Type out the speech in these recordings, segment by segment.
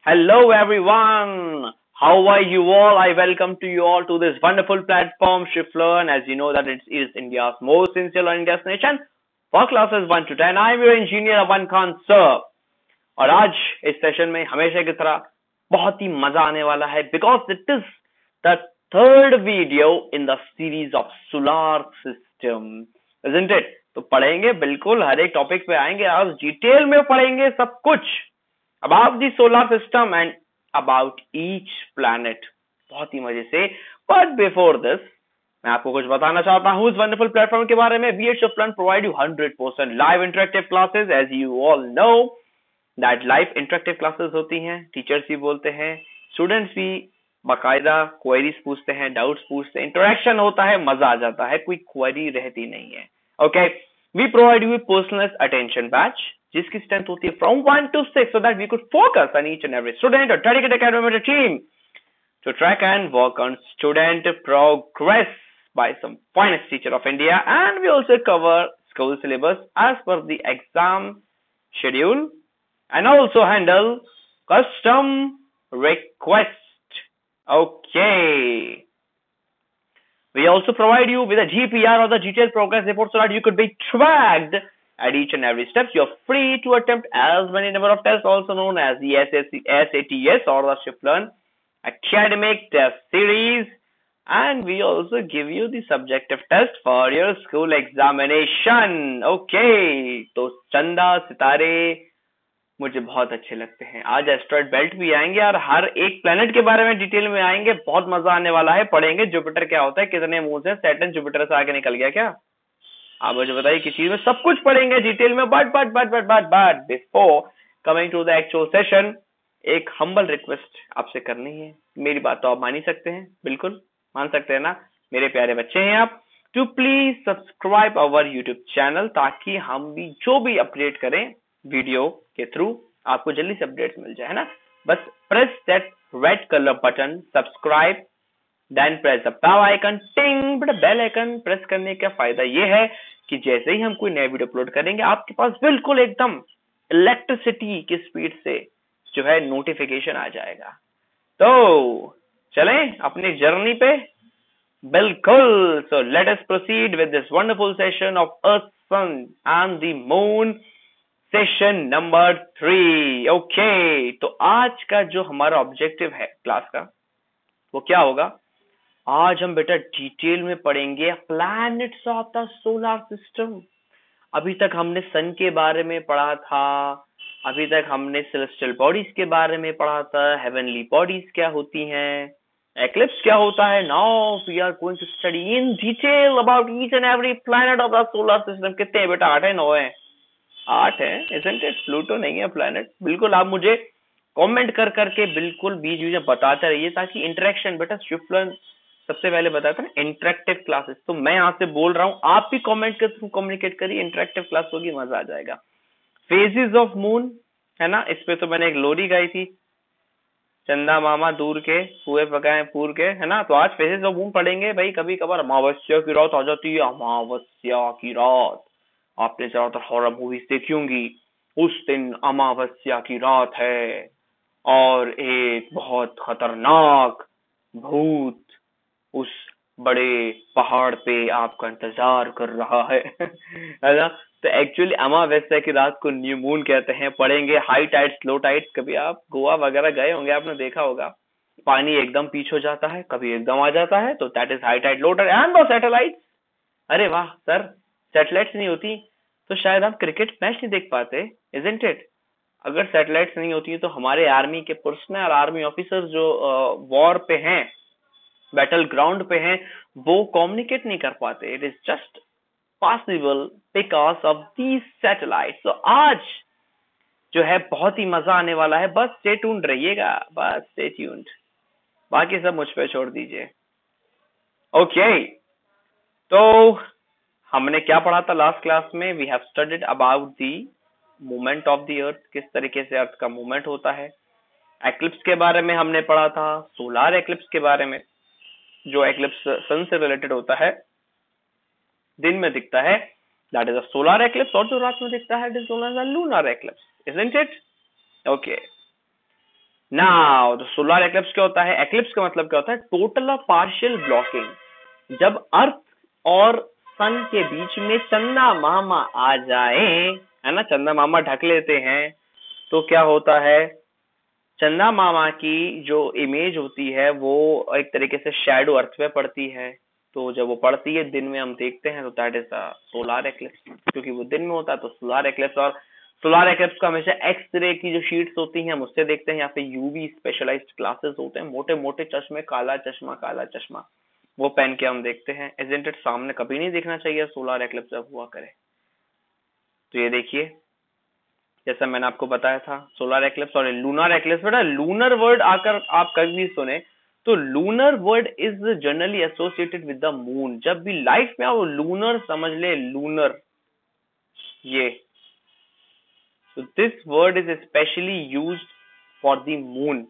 Hello everyone. How are you all? I welcome to you all to this wonderful platform ShiftLearn. As you know that it is India's most sincere learning destination for classes 1 to 10. I am your engineer Avan Khan sir. और आज इस session में हमेशा की तरह बहुत ही मजा आने वाला है because it is the third video in the series of solar system isn't it. तो पढ़ेंगे बिल्कुल हर एक टॉपिक पे आएंगे, आज डिटेल में पढ़ेंगे सब कुछ about the solar system and about each planet बहुत ही मजे से। बट बिफोर दिस मैं आपको कुछ बताना चाहता हूँ इस वंडरफुल प्लेटफॉर्म के बारे में। VHShiplearn provide you 100% live interactive classes. As you all know that live interactive classes होती हैं, टीचर्स भी बोलते हैं, स्टूडेंट्स भी बाकायदा क्वेरीज पूछते हैं, डाउट्स पूछते हैं, इंटरेक्शन होता है, मजा आ जाता है, कोई क्वेरी रहती नहीं है। Okay, we provide you personalized attention batch जिसकी स्ट्रेंथ होती है from 1 to 6 so that we could focus on each and every student or dedicated academic team to track and work on student progress by some finest teacher of India. And we also cover school syllabus as per the exam schedule and also handle custom request. Okay. We also provide you with a GPR or the detailed progress report so that you could be tracked at each and every step. You're free to attempt as many number of tests, also known as the SATs or the ShiftLearn Academic Test Series. And we also give you the subjective test for your school examination. Okay. तो चंदा सितारे मुझे बहुत अच्छे लगते हैं। आज asteroid belt भी आएंगे और हर एक प्लेनेट के बारे में डिटेल में आएंगे, बहुत मजा आने वाला है। पढ़ेंगे जुपिटर क्या होता है, कितने मून से, सैटर्न जुपिटर से आगे निकल गया क्या, आप मुझे बताइए किस चीज में, सब कुछ पढ़ेंगे डिटेल में। But before coming to the actual session एक हम्बल रिक्वेस्ट आपसे करनी है। मेरी बात तो आप मान ही सकते हैं, बिल्कुल मान सकते हैं ना, मेरे प्यारे बच्चे हैं आप। To please subscribe our YouTube channel ताकि हम भी जो भी अपडेट करें वीडियो के थ्रू आपको जल्दी से अपडेट्स मिल जाए, है ना। बस press that red colour button subscribe, then press the bell icon ting. But bell icon press करने का फायदा ये है कि जैसे ही हम कोई नया वीडियो अपलोड करेंगे आपके पास बिल्कुल एकदम इलेक्ट्रिसिटी की स्पीड से जो है नोटिफिकेशन आ जाएगा। तो चलें अपनी जर्नी पे, बिल्कुल। So let us proceed with this wonderful session of earth, sun and the moon, session number 3। Okay, तो आज का जो हमारा ऑब्जेक्टिव है क्लास का वो क्या होगा, आज हम बेटा डिटेल में पढ़ेंगे planets of the solar system. अभी तक हमने सन के बारे में पढ़ा था, अभी तक हमने सेलेस्टियल बॉडीज के बारे में पढ़ा था, हेवनली बॉडीज क्या होती हैं, एक्लिप्स क्या होता है। Now we are going to study in detail about each and every planet of the solar system. कितने हैं बेटा, 8 है 9 है, 8 है, इजंट इट। प्लूटो नहीं है प्लैनेट। बिल्कुल आप मुझे कमेंट कर करके बिल्कुल बीच बीच में बताते रहिए ताकि इंटरेक्शन, बेटा ShiftLearn सबसे पहले बताता है ना इंटरेक्टिव क्लासेस। तो मैं यहाँ से बोल रहा हूँ, आप भी कमेंट के थ्रू कम्युनिकेट करिए, इंटरेक्टिव क्लास होगी, मजा आ जाएगा। फेजेस ऑफ मून है ना, इस पे तो मैंने एक लोरी गाई थी, चंदा मामा दूर के हुए पकाए पूर के, है ना। तो आज फेजेस ऑफ मून पढ़ेंगे भाई। कभी कभार अमावस्या की रात आ जाती है, अमावस्या की रात आपने ज्यादातर हॉरर मूवीज देखी होंगी। उस दिन अमावस्या की रात है और एक बहुत खतरनाक भूत उस बड़े पहाड़ पे आपका इंतजार कर रहा है है ना। तो एक्चुअली अमावस्या की रात को न्यू मून कहते हैं। पढ़ेंगे हाई टाइड्स, लो टाइड्स। कभी आप गोवा वगैरह गए होंगे, आपने देखा होगा पानी एकदम पीछे हो जाता है, कभी एकदम आ जाता है, तो that is high tide, low tide and the satellites. अरे वाह सर, सैटेलाइट्स नहीं होती तो शायद आप क्रिकेट मैच नहीं देख पाते, इजंट इट। अगर सैटेलाइट्स नहीं होती तो हमारे आर्मी के पर्सनल आर्मी ऑफिसर्स जो वॉर पे हैं, बैटल ग्राउंड पे हैं, वो कम्युनिकेट नहीं कर पाते। It is just possible because of these satellites. तो आज जो है बहुत ही मजा आने वाला है, बस स्टे ट्यून्ड रहिएगा, बस स्टे ट्यून्ड, बाकी सब मुझ पे छोड़ दीजिए। ओके, तो हमने क्या पढ़ा था लास्ट क्लास में, we have studied about the movement of the earth, किस तरीके से अर्थ का मूवमेंट होता है। एक्लिप्स के बारे में हमने पढ़ा था, सोलर एक्लिप्स के बारे में, जो एक्लिप्स सन से रिलेटेड होता है, दिन में दिखता है, that is a solar eclipse, और जो रात में दिखता है it is known as a lunar eclipse, isn't it. Okay, now तो सोलर एक्लिप्स क्या होता है? एक्लिप्स का मतलब क्या होता है? टोटल और पार्शियल ब्लॉकिंग। जब अर्थ और सन के बीच में चंदा मामा आ जाए, है ना, चंदा मामा ढक लेते हैं, तो क्या होता है? चंदा मामा की जो इमेज होती है वो एक तरीके से शैडो अर्थ पे पड़ती है। तो जब वो पड़ती है दिन में हम देखते हैं, तो that is the solar eclipse. क्योंकि वो दिन में होता है तो सोलर एक्लिप्स। और सोलर एक्लिप्स का हमेशा एक्स रे की जो शीट्स होती हैं हम उससे देखते हैं, या फिर यूवी स्पेशलाइज्ड ग्लासेस होते हैं, मोटे मोटे चश्मे, काला चश्मा, वो पहन के हम देखते हैं। Isn't it? सामने कभी नहीं देखना चाहिए सोलर एक्लिप्स जब हुआ करे। तो ये देखिए, जैसा मैंने आपको बताया था, सोलर एक्लिप्स और लूनर एक्लिप्स। बेटा लूनर वर्ड आकर आप कभी भी सुने तो lunar word is generally associated with the moon. जब भी लाइफ में आओ लूनर समझ ले, लूनर ये। तो this word is specially used for the moon,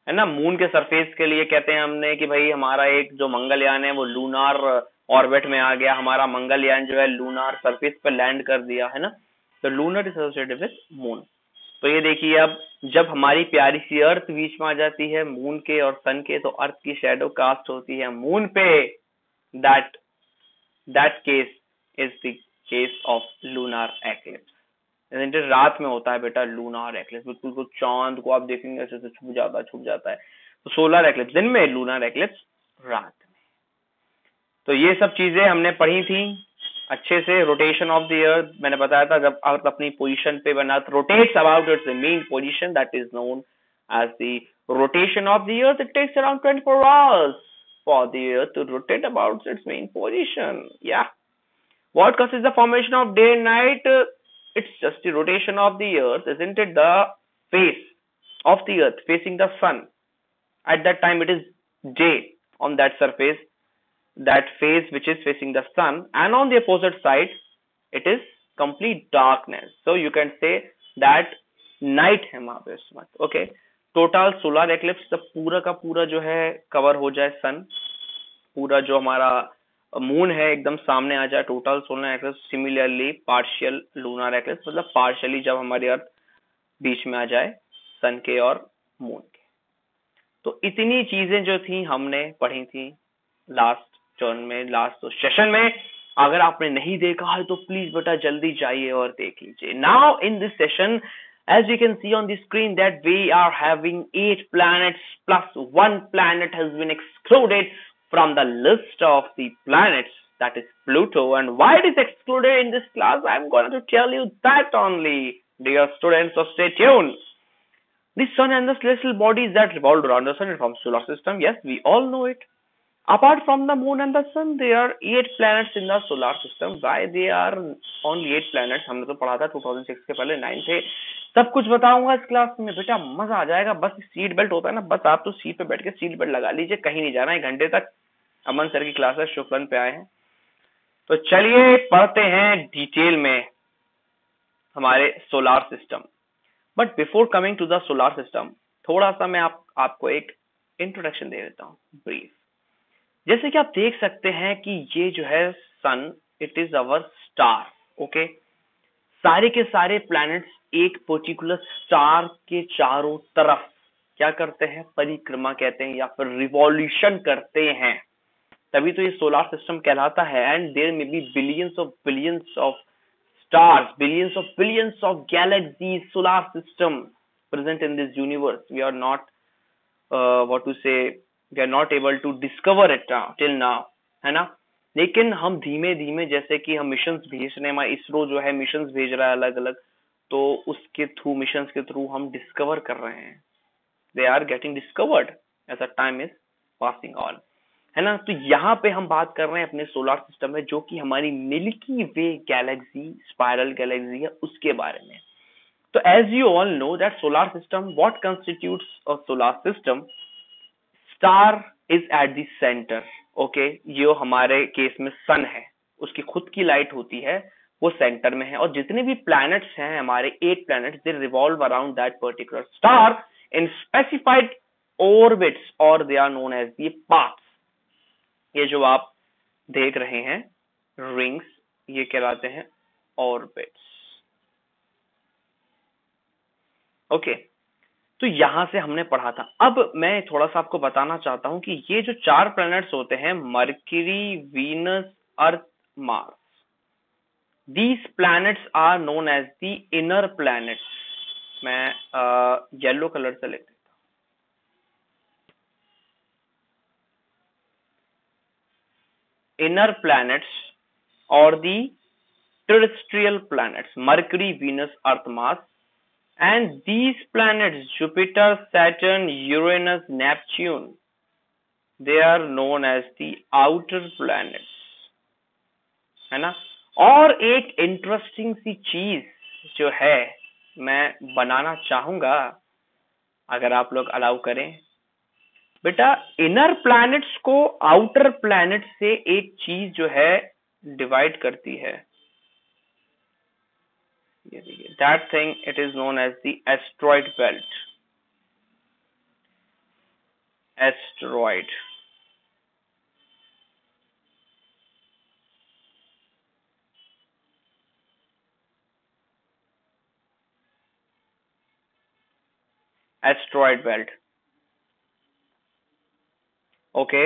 है ना। मून के सरफेस के लिए कहते हैं हमने कि भाई हमारा एक जो मंगलयान है वो लूनार ऑर्बिट में आ गया, हमारा मंगलयान जो है लूनार सरफेस पर लैंड कर दिया, है ना। तो lunar is associated with moon. तो ये देखिए, अब जब हमारी प्यारी सी अर्थ बीच में आ जाती है मून के और सन के, तो अर्थ की शेडो कास्ट होती है मून पे। That that case is the case of lunar eclipse. रात में होता है बेटा लूनार एक्लिप्स। बिल्कुल को चांद को आप देखेंगे ऐसे से छुप जाता है। तो सोलर एक्लिप्स दिन में, लूनार एक्लिप्स रात में। तो ये सब चीजें हमने पढ़ी थी अच्छे से। रोटेशन ऑफ द अर्थ मैंने बताया था, जब अर्थ अपनी पोजीशन पे बना rotates about its main position, that is known as the rotation of the earth. It takes around 24 hours for the earth to rotate about its main position. Yeah. What causes the formation of day and night? It's just the rotation of the earth, isn't it? The face of the earth facing the sun. At that time it is day on that surface, that phase which is facing the sun, and on the opposite side it is complete darkness. So you can say that night है वहां पे उस वक्त। Okay, total solar eclipse जब पूरा का पूरा जो है कवर हो जाए सन, पूरा जो हमारा मून है एकदम सामने आ जाए, total solar eclipse. Similarly partial lunar eclipse, मतलब पार्शियली जब हमारी अर्थ बीच में आ जाए सन के और मून के। तो इतनी चीजें जो थी हमने पढ़ी थी लास्ट टर्न में, लास्ट सेशन में। अगर आपने नहीं देखा है तो प्लीज बेटा जल्दी जाइए और देख लीजिए। Now in this session, as you can see on the screen, that we are having 8 planets plus 1 planet has been excluded from the list of the planets, that is Pluto. And why it is excluded in this class, I'm going to tell you that only, dear students, so stay tuned. The sun and the celestial bodies that revolve around the sun from solar system, yes, we all know it. Apart from the moon and the sun, there are 8 planets in the solar system. Why there are only 8 planets? हमने तो पढ़ा था 2006 के पहले 9 थे। सब कुछ बताऊंगा इस क्लास में बेटा, मजा आ जाएगा। बस सीट बेल्ट होता है ना, बस आप तो सीट पे बैठ के सीट बेल्ट लगा लीजिए, कहीं नहीं जाना है। 1 घंटे तक अमन सर की क्लास है, शुक्लन पे आए हैं। तो चलिए पढ़ते हैं डिटेल में हमारे solar system. But before coming to the solar system, थोड़ा सा मैं आपको एक इंट्रोडक्शन दे देता हूँ ब्रीफ। जैसे कि आप देख सकते हैं कि ये जो है sun, it is our star. Okay, सारे के सारे प्लैनेट्स एक पर्टिकुलर स्टार के चारों तरफ क्या करते हैं? परिक्रमा कहते हैं, या फिर रिवॉल्यूशन करते हैं। तभी तो ये सोलार सिस्टम कहलाता है। And there may be billions of stars, billions of galaxies, solar system present in this universe. We are not, we are not able to discover it till now, है ना। लेकिन हम धीमे धीमे, जैसे कि हम मिशंस भेज रहे हैं, हमारा इसरो जो है मिशंस भेज रहा है अलग अलग, तो उसके थ्रू, मिशंस के थ्रू हम डिस्कवर कर रहे हैं। They are getting discovered as a time is passing on, है ना। तो यहाँ पे हम बात कर रहे हैं अपने सोलर सिस्टम में, जो कि हमारी milky way galaxy, spiral galaxy है, उसके बारे में। तो as you all know that solar system, what constitutes a solar system? Star is at the centre. Okay, जो हमारे केस में सन है, उसकी खुद की लाइट होती है, वो सेंटर में है। और जितने भी प्लैनेट्स हैं हमारे 8 planets, they revolve around that particular star in specified orbits, और they are known as the paths. ये जो आप देख रहे हैं रिंग्स, ये कहलाते हैं ऑर्बिट्स। ओके, तो यहां से हमने पढ़ा था। अब मैं थोड़ा सा आपको बताना चाहता हूं कि ये जो 4 प्लैनेट्स होते हैं, mercury, Venus, earth, Mars, these planets are known as the inner planets। मैं येलो कलर से लिख देता हूं। inner planets or the terrestrial planets, Mercury, Venus, Earth, Mars, and these planets, Jupiter, Saturn, Uranus, Neptune, they are known as the outer planets, है ना। और एक interesting सी चीज जो है मैं बनाना चाहूंगा, अगर आप लोग अलाउ करें। बेटा इनर प्लैनेट्स को आउटर प्लैनेट से एक चीज जो है डिवाइड करती है, ये देखिए, that thing it is known as the asteroid belt. Asteroid, asteroid belt, okay.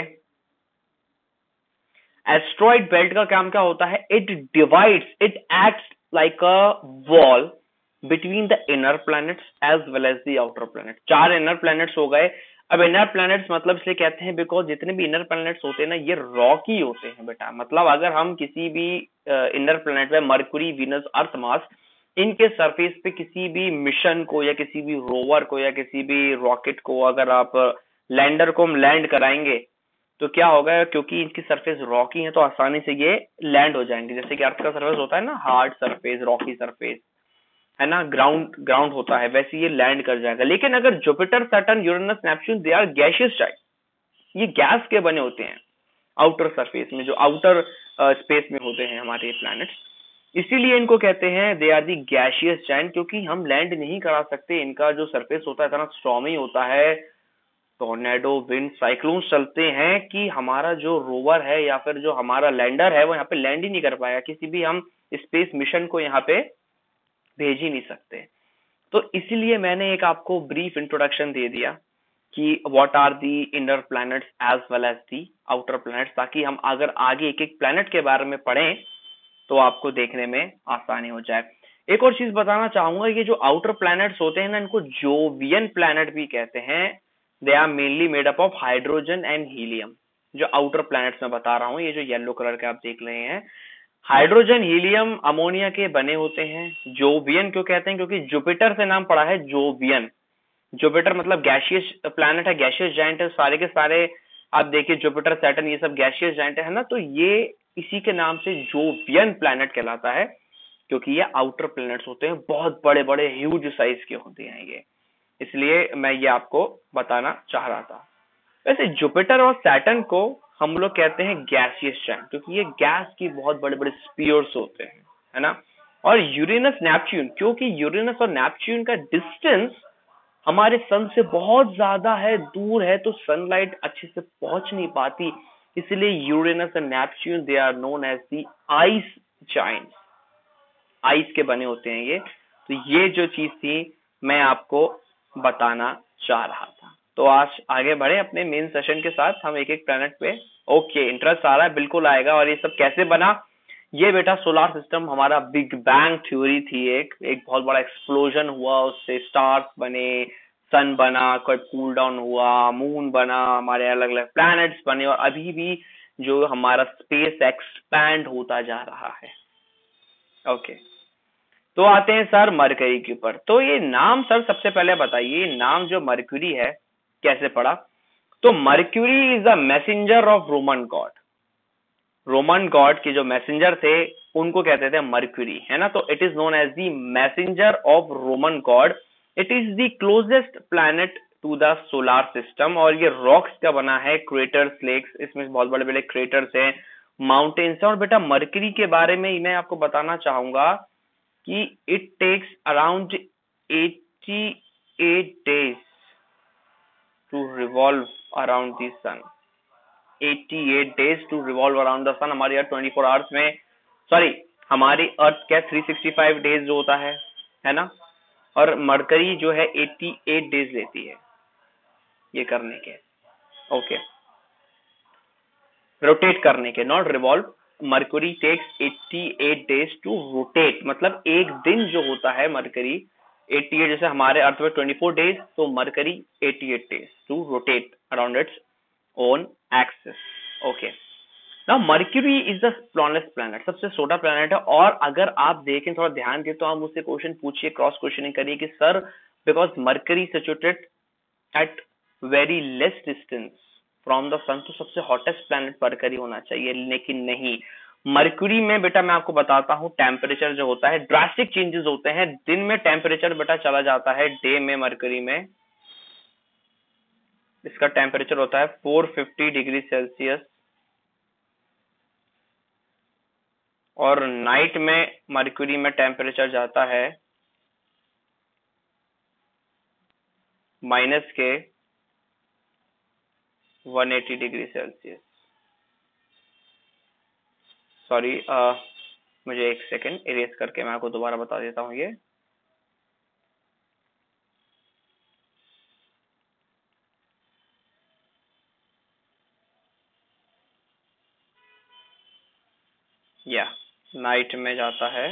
Asteroid belt का काम क्या होता है? It divides, it acts like a wall between the inner planets as well as the outer planet. 4 inner planets हो गए। अब inner planets मतलब इसलिए कहते हैं बिकॉज जितने भी इनर प्लैनेट्स होते हैं ना, ये रॉकी होते हैं बेटा। मतलब अगर हम किसी भी इनर प्लैनेट पे, मरकुरी, वीनस, अर्थ, मार्स, इनके सरफेस पे किसी भी मिशन को या किसी भी रोवर को या किसी भी रॉकेट को अगर आप लैंडर को हम लैंड कराएंगे तो क्या होगा, क्योंकि इनकी सरफेस रॉकी है तो आसानी से ये लैंड हो जाएंगे। जैसे कि अर्थ का सरफेस होता है ना, हार्ड सरफेस, रॉकी सरफेस, है ना, ग्राउंड ग्राउंड होता है, वैसे ये लैंड कर जाएगा। लेकिन अगर Jupiter, Saturn, Uranus, Neptune, they are gaseous type, ये गैस के बने होते हैं आउटर सरफेस में, जो आउटर स्पेस में होते हैं हमारे प्लैनेट्स। इसीलिए इनको कहते हैं they are the gaseous giant, क्योंकि हम लैंड नहीं करा सकते। इनका जो सरफेस होता है इतना स्टॉर्मी होता है, टोर्नेडो, विंड, साइक्लोन चलते हैं कि हमारा जो रोवर है या फिर जो हमारा लैंडर है वो यहाँ पे लैंड ही नहीं कर पाएगा। किसी भी हम स्पेस मिशन को यहाँ पे भेज ही नहीं सकते। तो इसीलिए मैंने एक आपको ब्रीफ इंट्रोडक्शन दे दिया कि what are the inner planets as well as the outer planets, ताकि हम अगर आगे एक एक प्लैनेट के बारे में पढ़ें तो आपको देखने में आसानी हो जाए। एक और चीज बताना चाहूंगा, ये जो आउटर प्लैनेट्स होते हैं ना, इनको जोवियन प्लैनेट भी कहते हैं। They are mainly made up of hydrogen and helium. जो आउटर प्लैनेट्स में बता रहा हूँ, ये जो येलो कलर के आप देख रहे हैं, हाइड्रोजन, हीलियम, अमोनिया के बने होते हैं। जोवियन क्यों कहते हैं? क्योंकि जुपिटर से नाम पड़ा है जोवियन। जुपिटर मतलब गैशियस प्लैनेट है, गैशियस जायंट है, सारे के सारे आप देखिए जुपिटर, सैटर्न, ये सब गैशियस जायंट है ना। तो ये इसी के नाम से जोवियन प्लैनेट कहलाता है, क्योंकि ये आउटर प्लैनेट्स होते हैं, बहुत बड़े बड़े ह्यूज साइज के होते हैं ये। इसलिए मैं ये आपको बताना चाह रहा था। वैसे जुपिटर और सैटर्न को हम लोग कहते हैं गैसियस जायंट, क्योंकि ये गैस की बहुत बड़े बड़े स्पीयर्स होते हैं, है ना। और यूरेनस, नेपच्यून, क्योंकि यूरेनस और नेपच्यून का डिस्टेंस हमारे सन से बहुत ज्यादा है, दूर है, तो सनलाइट अच्छे से पहुंच नहीं पाती। इसलिए Uranus and Neptune they are known as the ice giants. Ice के बने होते हैं ये। तो ये जो चीज थी मैं आपको बताना चाह रहा था। तो आज आगे बढ़े अपने मेन सेशन के साथ, हम एक एक प्लैनेट पे। ओके, इंटरेस्ट आ रहा है? बिल्कुल आएगा। और ये सब कैसे बना? ये बेटा सोलर सिस्टम हमारा बिग बैंग थ्योरी थी, एक बहुत बड़ा एक्सप्लोजन हुआ, उससे स्टार्स बने, सन बना, कोई कूल डाउन हुआ, मून बना, हमारे अलग अलग प्लैनेट्स बने, और अभी भी जो हमारा स्पेस एक्सपैंड होता जा रहा है। ओके, तो आते हैं सर मरकरी के ऊपर। तो ये नाम सर सबसे पहले बताइए, नाम जो मरक्यूरी है कैसे पड़ा? तो mercury is the messenger of Roman God. Roman God के जो मैसेंजर थे उनको कहते थे मरक्यूरी, है ना। तो it is known as the messenger of Roman god. It is the closest planet to the solar system. और ये रॉक्स का बना है, क्रेटर्स, लेक्स, इसमें बहुत बड़े बड़े क्रेटर्स हैं, माउंटेन्स हैं। और बेटा मरक्यूरी के बारे में मैं आपको बताना चाहूंगा कि it takes around 88 days to revolve around the sun. 88 days to revolve around the sun. हमारी अर्थ 24 आवर्स में, सॉरी, हमारी अर्थ क्या 365 days जो होता है ना। और मरकरी जो है 88 डेज लेती है ये करने के, ओके, रोटेट करने के, not revolve. Mercury takes 88 days to rotate, मतलब एक दिन जो होता है मरकरी 88, जैसे हमारे अर्थ में 24 डेज, तो Mercury 88 days to rotate around its own axis, okay. Now Mercury is the smallest planet, सबसे छोटा प्लैनेट है। और अगर आप देखें, थोड़ा ध्यान दें, तो आप मुझसे क्वेश्चन पूछिए, क्रॉस क्वेश्चनिंग करिए कि sir because Mercury situated at very less distance from the sun, तो सबसे हॉटेस्ट प्लैनेट मर्क्यूरी होना चाहिए, लेकिन नहीं। मर्क्यूरी में बेटा मैं आपको बताता हूं, टेम्परेचर जो होता है ड्रास्टिक चेंजेस होते हैं। दिन में टेम्परेचर बेटा चला जाता है, डे में मर्क्यूरी में इसका टेम्परेचर होता है 450 डिग्री सेल्सियस, और नाइट में मर्क्यूरी में टेम्परेचर जाता है माइनस के 180 डिग्री सेल्सियस। सॉरी, मुझे एक सेकेंड इरेज करके मैं आपको दोबारा बता देता हूं ये। या नाइट में जाता है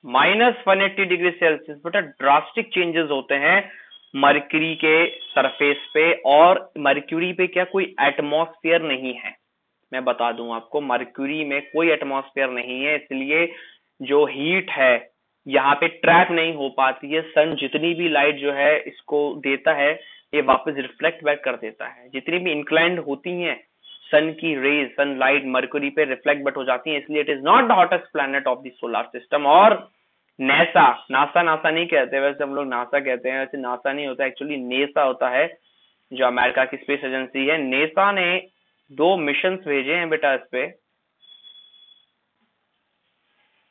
-180 डिग्री सेल्सियस। बेटा ड्रास्टिक चेंजेस होते हैं मर्क्यूरी के सरफेस पे, और मर्क्यूरी पे क्या कोई एटमॉस्फेयर नहीं है, मैं बता दूं आपको, मर्क्यूरी में कोई एटमॉस्फेयर नहीं है, इसलिए जो हीट है यहाँ पे ट्रैप नहीं हो पाती है। सन जितनी भी लाइट जो है इसको देता है, ये वापस रिफ्लेक्ट बैक कर देता है। जितनी भी इंक्लाइंड होती हैं सन की रेज, सन लाइट मर्क्यूरी पे रिफ्लेक्ट बैक हो जाती है, इसलिए it is not the hottest planet of the solar system. और नेसा, नासा नासा नहीं कहते, वैसे हम लोग नासा कहते हैं, वैसे नासा नहीं होता, एक्चुअली नेसा होता है, जो अमेरिका की स्पेस एजेंसी है। नेसा ने 2 मिशन भेजे हैं बेटा इस पे,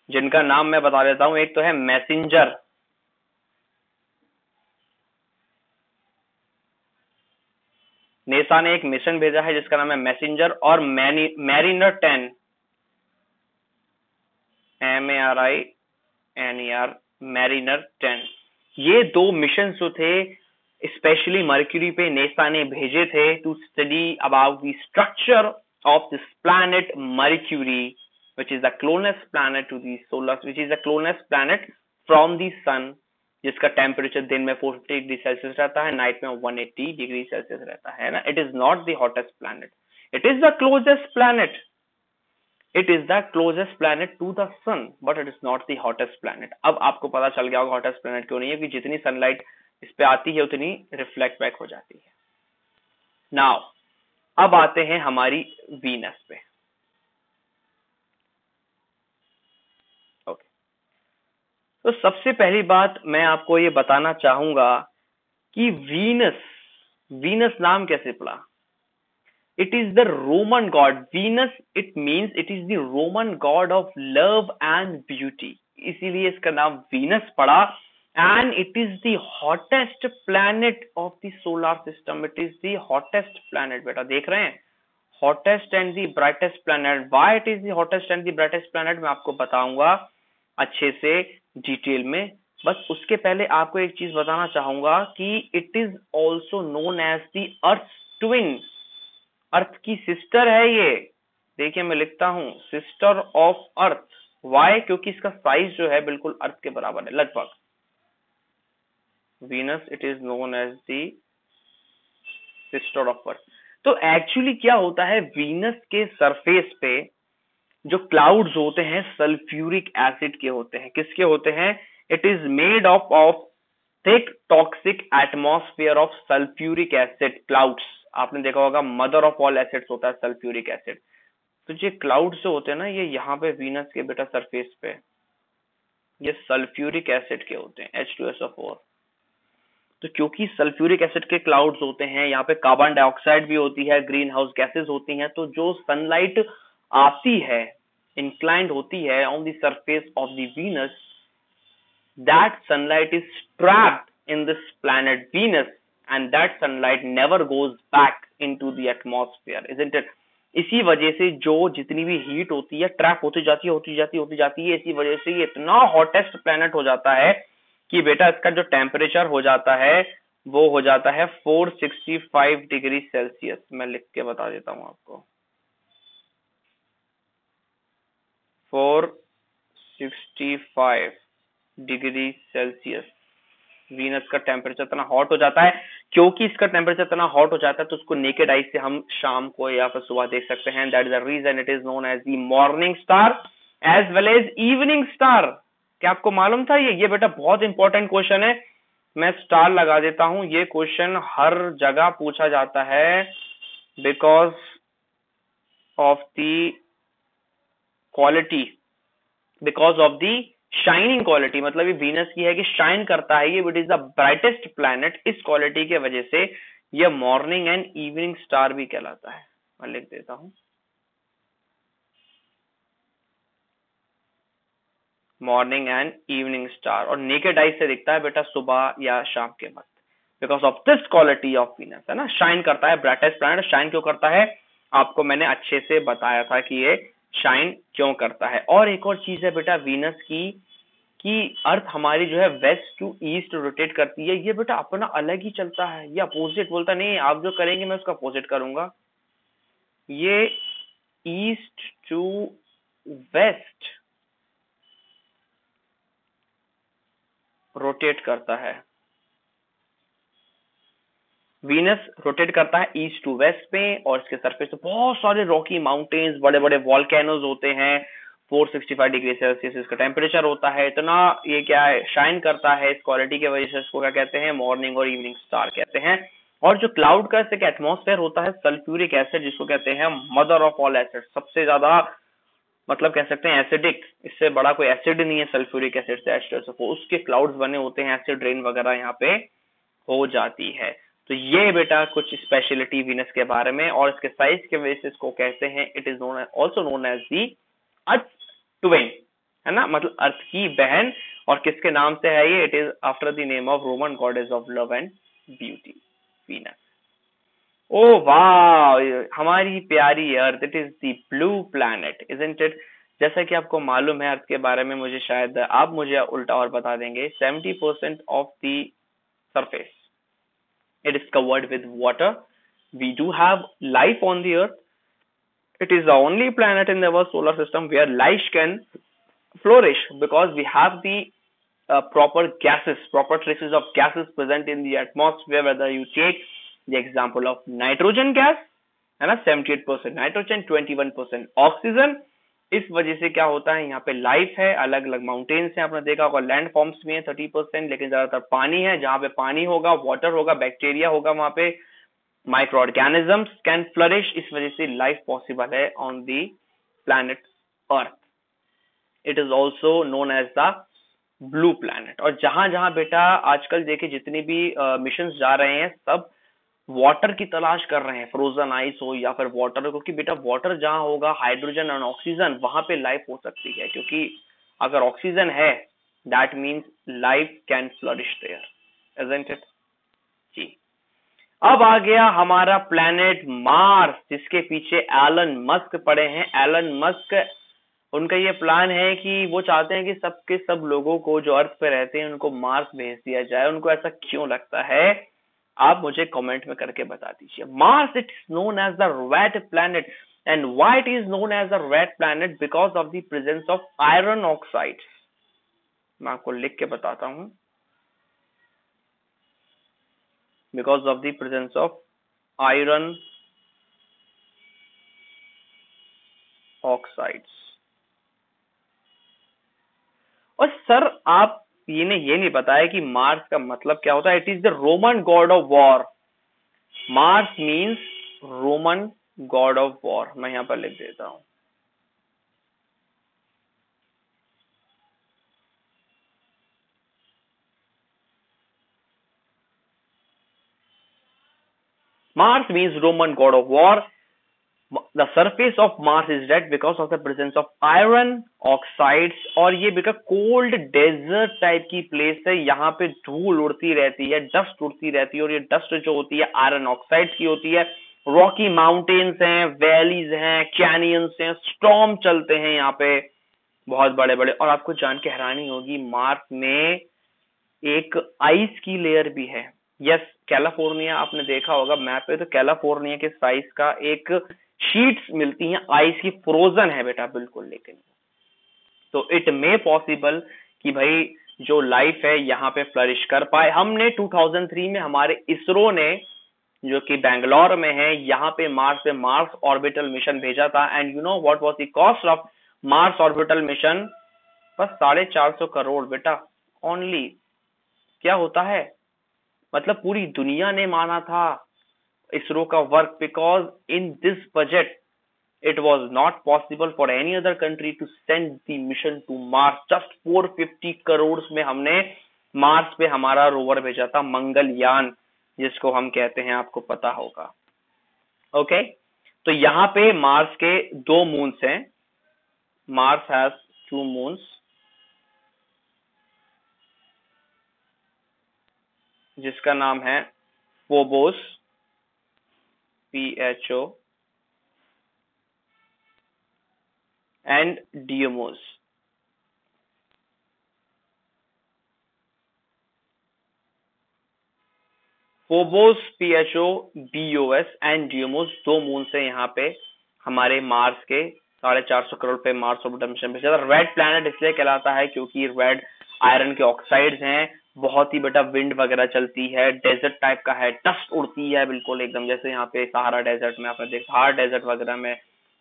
जिनका नाम मैं बता देता हूं। एक तो है मैसेंजर, नेसा ने एक मिशन भेजा है जिसका नाम है मैसेंजर, और मैरिनर 10, MARINER, मैरिनर 10। ये 2 मिशन जो थे स्पेशली मर्क्यूरी पे नेसा ने भेजे थे to study about the structure of this planet Mercury, which is the closest planet to the solar, which is the closest planet from the sun, जिसका temperature दिन में 450 डिग्री सेल्सियस रहता है, night में 180 डिग्री सेल्सियस रहता है ना। It is not the hottest planet, it is the closest planet, it is the closest planet to the sun, but it is not the hottest planet. अब आपको पता चल गया होगा हॉटेस्ट प्लैनेट क्यों नहीं है, कि जितनी सनलाइट इस पे आती है उतनी रिफ्लेक्ट बैक हो जाती है। नाउ अब आते हैं हमारी वीनस पे। तो सबसे पहली बात मैं आपको ये बताना चाहूंगा कि वीनस, वीनस नाम कैसे पड़ा। It is the Roman God Venus, it means it is the Roman God of love and beauty, इसीलिए इसका नाम वीनस पड़ा। And it is the hottest planet of the solar system, it is the hottest planet. बेटा देख रहे हैं, hottest and the brightest planet. Why it is the hottest and the brightest planet मैं आपको बताऊंगा अच्छे से डिटेल में। बस उसके पहले आपको एक चीज बताना चाहूंगा कि it is also known as the earth twin, earth की सिस्टर है ये। देखिए मैं लिखता हूं सिस्टर ऑफ अर्थ। वाई? क्योंकि इसका साइज जो है बिल्कुल अर्थ के बराबर है लगभग। Venus it is known as the sister of earth. तो एक्चुअली क्या होता है, वीनस के सरफेस पे जो क्लाउड्स होते हैं सल्फ्यूरिक एसिड के होते हैं। किसके होते हैं? It is made of thick toxic atmosphere of sulphuric acid clouds. आपने देखा होगा मदर ऑफ ऑल एसिड्स होता है सल्फ्यूरिक एसिड। तो ये क्लाउड्स जो होते हैं ना, ये यहाँ पे वीनस के बेटा सरफेस पे ये सल्फ्यूरिक एसिड के होते हैं, H2SO4। तो क्योंकि सल्फ्यूरिक एसिड के क्लाउड्स होते हैं, यहाँ पे कार्बन डाइऑक्साइड भी होती है, ग्रीन हाउस गैसेज होती हैं, तो जो सनलाइट आती है, इंक्लाइंड होती है on the surface of the Venus, that sunlight is trapped in this planet Venus, and that sunlight never goes back into the atmosphere, isn't it? इसी वजह से जो जितनी भी हीट होती है ट्रैप होती जाती है, इसी वजह से ये इतना हॉटेस्ट प्लैनेट हो जाता है कि बेटा इसका जो टेम्परेचर हो जाता है वो हो जाता है 465 डिग्री सेल्सियस। मैं लिख के बता देता हूं आपको, 465 डिग्री सेल्सियस वीनस का टेम्परेचर इतना हॉट हो जाता है। क्योंकि इसका टेम्परेचर इतना हॉट हो जाता है तो उसको नेकेड आई से हम शाम को या फिर सुबह देख सकते हैं। That is the reason it is known as the morning star as well as evening star. क्या आपको मालूम था ये बेटा बहुत इंपॉर्टेंट क्वेश्चन है। मैं स्टार लगा देता हूं, ये क्वेश्चन हर जगह पूछा जाता है because of the quality, because of the shining quality. मतलब ये वीनस की है कि शाइन करता है ये, it is the brightest planet. इस क्वालिटी के वजह से ये मॉर्निंग एंड इवनिंग स्टार भी कहलाता है। मैं लिख देता हूं, मॉर्निंग एंड इवनिंग स्टार, और नेकेड आई से दिखता है बेटा सुबह या शाम के वक्त, because of this quality of Venus, है ना। शाइन करता है, ब्राइटेस्ट प्लैनेट। शाइन क्यों करता है आपको मैंने अच्छे से बताया था कि ये शाइन क्यों करता है। और एक और चीज है बेटा वीनस की कि अर्थ हमारी जो है वेस्ट टू ईस्ट रोटेट करती है। ये बेटा अपना अलग ही चलता है, ये अपोजिट बोलता नहीं, आप जो करेंगे मैं उसका अपोजिट करूंगा। ये ईस्ट टू वेस्ट रोटेट करता है। वीनस रोटेट करता है ईस्ट टू वेस्ट में, और इसके सरफेस पे बहुत सारे रॉकी माउंटेन्स, बड़े बड़े वॉल्केनोज होते हैं। 465 डिग्री सेल्सियस इसका टेम्परेचर होता है। इतना ये क्या है, शाइन करता है। इस क्वालिटी की वजह से इसको क्या कहते हैं, मॉर्निंग और इवनिंग स्टार कहते हैं। और जो क्लाउड का एक एटमॉस्फेयर होता है, सल्फ्यूरिक एसिड जिसको कहते हैं मदर ऑफ ऑल एसिड, सबसे ज्यादा मतलब कह सकते हैं एसिडिक, इससे बड़ा कोई एसिड नहीं है सल्फ्यूरिक एसिड से H2SO4। उसके क्लाउड्स बने होते हैं, एसिड रेन वगैरह यहाँ पे हो जाती है। तो ये बेटा कुछ स्पेशलिटी वीनस के बारे में, और इसके साइज के वजह से इसको कहते हैं, it is known also known as the earth twin, है ना, मतलब अर्थ की बहन। और किसके नाम से है ये, it is after the name of Roman goddess of love and beauty, Venus. ओ वाह, हमारी प्यारी earth, it is the blue planet, isn't it. जैसा कि आपको मालूम है अर्थ के बारे में, मुझे शायद आप मुझे उल्टा और बता देंगे, 70% of the surface it is covered with water. We do have life on the earth. It is the only planet in our solar system where life can flourish because we have the proper gases, proper traces of gases present in the atmosphere. Whether you take the example of nitrogen gas, है ना, 78% nitrogen, 21% oxygen। इस वजह से क्या होता है, यहाँ पे लाइफ है, अलग अलग माउंटेन्स हैं, आपने देखा होगा, लैंड फॉर्म्स भी हैं 30%, लेकिन ज्यादातर पानी है। जहां पे पानी होगा, वाटर होगा, बैक्टीरिया होगा, वहां पे माइक्रो ऑर्गेनिजम्स कैन फ्लरिश। इस वजह से लाइफ पॉसिबल है on the planet earth. It is also known as the blue planet. और जहां जहां बेटा आजकल देखिए जितने भी मिशन जा रहे हैं, सब वाटर की तलाश कर रहे हैं, फ्रोजन आइस हो या फिर वाटर, क्योंकि बेटा वाटर जहां होगा, हाइड्रोजन और ऑक्सीजन, वहां पे लाइफ हो सकती है। क्योंकि अगर ऑक्सीजन है, that means life can flourish there, isn't it जी। अब आ गया हमारा प्लेनेट मार्स, जिसके पीछे एलन मस्क पड़े हैं। एलन मस्क, उनका ये प्लान है कि वो चाहते हैं कि सबके सब लोगों को जो अर्थ पे रहते हैं उनको मार्स भेज दिया जाए। उनको ऐसा क्यों लगता है, आप मुझे कमेंट में करके बता दीजिए। Mars it is known as the red planet, and why it is known as the red planet, because of the presence of iron oxides. मैं आपको लिख के बताता हूं, because of the presence of iron oxides। और sir आप ये नहीं बताया कि मार्स का मतलब क्या होता है। It is the Roman God of war. Mars means Roman God of war. मैं यहां पर लिख देता हूं, Mars means Roman god of war. The surface of Mars is red because of the presence of iron oxides। और ये बेटा cold desert type की प्लेस है, यहाँ पे धूल उड़ती रहती है, डस्ट उड़ती रहती है, और ये डस्ट जो होती है आयरन ऑक्साइड्स की होती है। रॉकी माउंटेन्स हैं, वैलीज हैं, कैनियंस हैं, स्टॉर्म चलते हैं यहाँ पे बहुत बड़े बड़े। और आपको जान के हैरानी होगी, मार्स में एक आइस की लेयर भी है। यस, कैलिफोर्निया आपने देखा होगा मैप पे, तो कैलिफोर्निया के साइज का एक शीट्स मिलती हैं आइस की, फ्रोजन है बेटा बिल्कुल। लेकिन तो इट मे पॉसिबल कि भाई जो लाइफ है यहाँ पे फ्लरिश कर पाए। हमने 2003 में हमारे इसरो ने, जो कि बैंगलोर में है, यहाँ पे मार्स ऑर्बिटल मिशन भेजा था। And you know what was the cost of Mars orbital mission? बस 450 करोड़ बेटा, ओनली। क्या होता है, मतलब पूरी दुनिया ने माना था इसरो का work, because in this budget it was not possible for any other country to send the mission to Mars. Just 450 crore में हमने मार्स पे हमारा रोवर भेजा था, मंगलयान जिसको हम कहते हैं, आपको पता होगा। ओके, तो यहाँ पे मार्स के 2 मून्स हैं। मार्स हैज 2 मून्स, जिसका नाम है Phobos, PHO, and Deimos. Phobos, PHO, BOS and Deimos 2 moon से यहाँ पे हमारे मार्स के 450 करोड़ पे मार्स ऑर्बिटर मिशन भेजा था। रेड प्लैनेट इसलिए कहलाता है क्योंकि रेड आयरन के ऑक्साइड्स हैं, बहुत ही बेटा विंड वगैरह चलती है, डेजर्ट टाइप का है, डस्ट उड़ती है बिल्कुल एकदम, जैसे यहाँ पे सहारा डेजर्ट में आपने देखा, सहारा डेजर्ट वगैरह में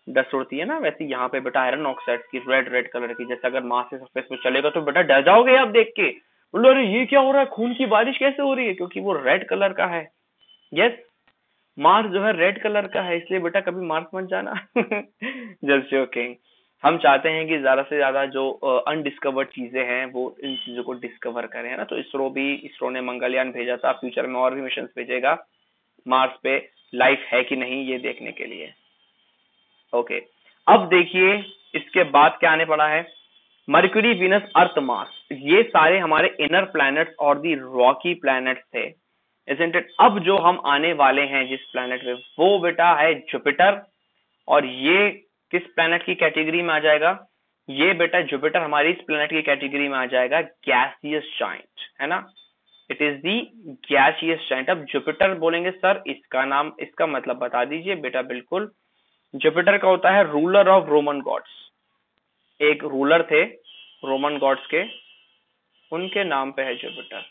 डस्ट उड़ती है ना, वैसे यहाँ पे बेटा आयरन ऑक्साइड की रेड रेड कलर की। जैसे अगर मार्स के सरफेस पे चलेगा तो बेटा डर जाओगे आप देख के, बोलो अरे ये क्या हो रहा है, खून की बारिश कैसे हो रही है, क्योंकि वो रेड कलर का है। यस, मार्स जो है रेड कलर का है, इसलिए बेटा कभी मार्स मत जाना। Just joking. हम चाहते हैं कि ज्यादा से ज्यादा जो अनडिस्कवर्ड चीजें हैं वो इन चीजों को डिस्कवर करें, है ना। तो इसरो ने मंगलयान भेजा था, फ्यूचर में और भी मिशन भेजेगा मार्स पे लाइफ है कि नहीं ये देखने के लिए। ओके, अब देखिए इसके बाद क्या आने पड़ा है, मर्क्यूरी, वीनस, अर्थ, मार्स, ये सारे हमारे इनर प्लैनेट्स और दी रॉकी प्लैनेट्स थे, isn't it? अब जो हम आने वाले हैं जिस प्लैनेट पे, वो बेटा है जुपिटर। और ये किस प्लैनेट की कैटेगरी में आ जाएगा? ये बेटा जुपिटर हमारी इस प्लैनेट की कैटेगरी में आ जाएगा गैसियस जाइंट, है ना। It is the gaseous giant. अब जुपिटर बोलेंगे सर इसका नाम, इसका मतलब बता दीजिए बेटा। बिल्कुल, जुपिटर का होता है रूलर ऑफ रोमन गॉड्स। एक रूलर थे रोमन गॉड्स के, उनके नाम पे है Jupiter.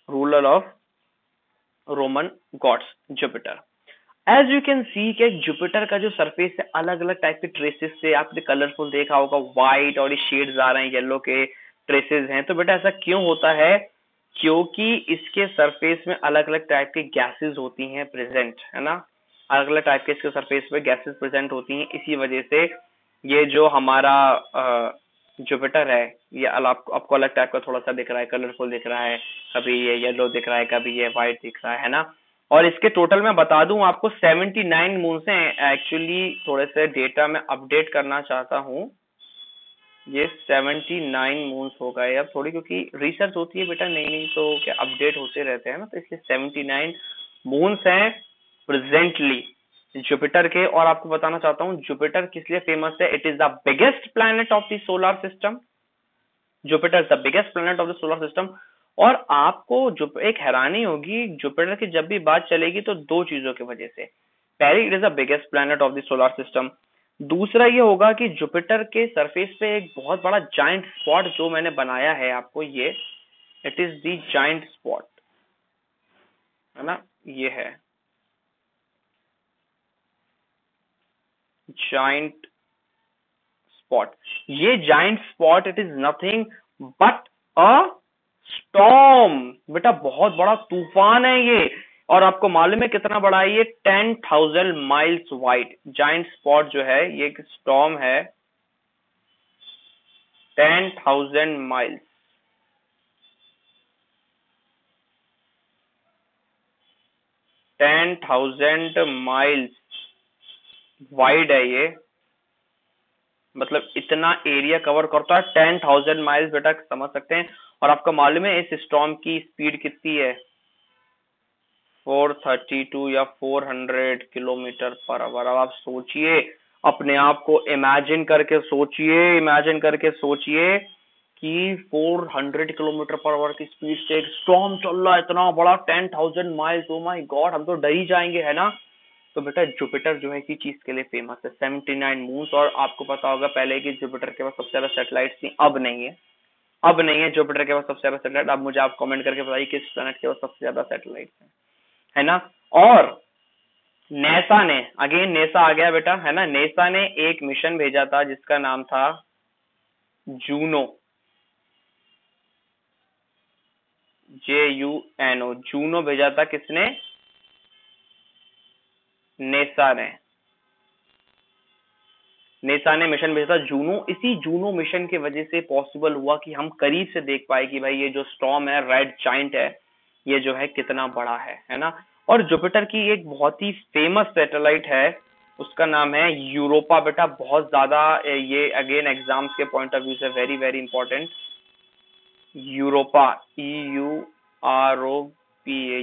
Ruler of Roman gods Jupiter. As you can see कि जुपिटर का जो सरफेस है अलग अलग टाइप के ट्रेसेस से आपने कलरफुल देखा होगा, व्हाइट और शेड्स आ रहे हैं, येलो के ट्रेसेस हैं। तो बेटा ऐसा क्यों होता है? क्योंकि इसके सरफेस में अलग अलग टाइप की गैसेस होती हैं प्रेजेंट, है ना। अलग अलग टाइप के इसके सरफेस पे गैसेस प्रेजेंट होती हैं, इसी वजह से ये जो हमारा जुपिटर है ये आपको अलग टाइप का थोड़ा सा दिख रहा है, कलरफुल दिख रहा है, कभी ये येलो दिख रहा है, कभी ये व्हाइट दिख रहा है ना। और इसके टोटल मैं बता दूं आपको 79 मून्स हैं। एक्चुअली थोड़े से डेटा में अपडेट करना चाहता हूँ, ये 79 मून्स हो गए अब थोड़ी, क्योंकि रिसर्च होती है बेटा नई नई, तो क्या अपडेट होते रहते हैं ना, तो इसलिए 79 मून्स हैं प्रेजेंटली जुपिटर के। और आपको बताना चाहता हूँ जुपिटर किस लिए फेमस है। It is the biggest planet of the solar system. Jupiter is the biggest planet of the solar system. और आपको जो एक हैरानी होगी, जुपिटर की जब भी बात चलेगी तो 2 चीजों की वजह से। पहले, it is the biggest planet of the solar system. दूसरा ये होगा कि जुपिटर के सरफेस पे एक बहुत बड़ा जाइंट स्पॉट जो मैंने बनाया है आपको, ये it is the giant spot, है ना। ये है जाइंट स्पॉट। ये giant spot it is nothing but a storm बेटा, बहुत बड़ा तूफान है ये। और आपको मालूम है कितना बड़ा है ये? 10,000 माइल्स वाइड। जाइंट स्पॉट जो है ये एक स्टॉर्म है, 10,000 माइल्स, 10,000 माइल्स वाइड है ये। मतलब इतना एरिया कवर करता है 10,000 माइल्स बेटा, समझ सकते हैं। और आपको मालूम है इस स्टॉर्म की स्पीड कितनी है? 432 या 400 किलोमीटर पर आवर। अब आप सोचिए, अपने आप को इमेजिन करके सोचिए कि 400 किलोमीटर पर आवर की स्पीड से एक स्टॉर्म चल रहा है इतना बड़ा, 10,000 माइल्स। ओ माय गॉड, हम तो डर ही जाएंगे, है ना। तो बेटा जुपिटर जो है इसी चीज के लिए फेमस है, 79 मून्स। और आपको पता होगा पहले कि जुपिटर के पास सबसे ज्यादा सैटेलाइट थी, अब नहीं है। अब नहीं है जुपिटर के पास सबसे ज्यादा सैटेलाइट। अब मुझे आप कमेंट करके बताइए किस प्लैनेट के पास सबसे ज्यादा सैटेलाइट है ना। और नेसा ने, अगेन नेसा आ गया बेटा, है ना। नेसा ने एक मिशन भेजा था जिसका नाम था जूनो, JUNO, जूनो भेजा था। किसने? नेसा ने मिशन भेजा था जूनो। इसी जूनो मिशन के वजह से पॉसिबल हुआ कि हम करीब से देख पाए कि भाई ये जो स्टॉर्म है, रेड जाइंट है, ये जो है कितना बड़ा है ना। और जुपिटर की एक बहुत ही फेमस सैटेलाइट है, उसका नाम है यूरोपा बेटा। बहुत ज्यादा ये अगेन एग्जाम्स के पॉइंट ऑफ व्यू से very very important. Europa, EUROPA,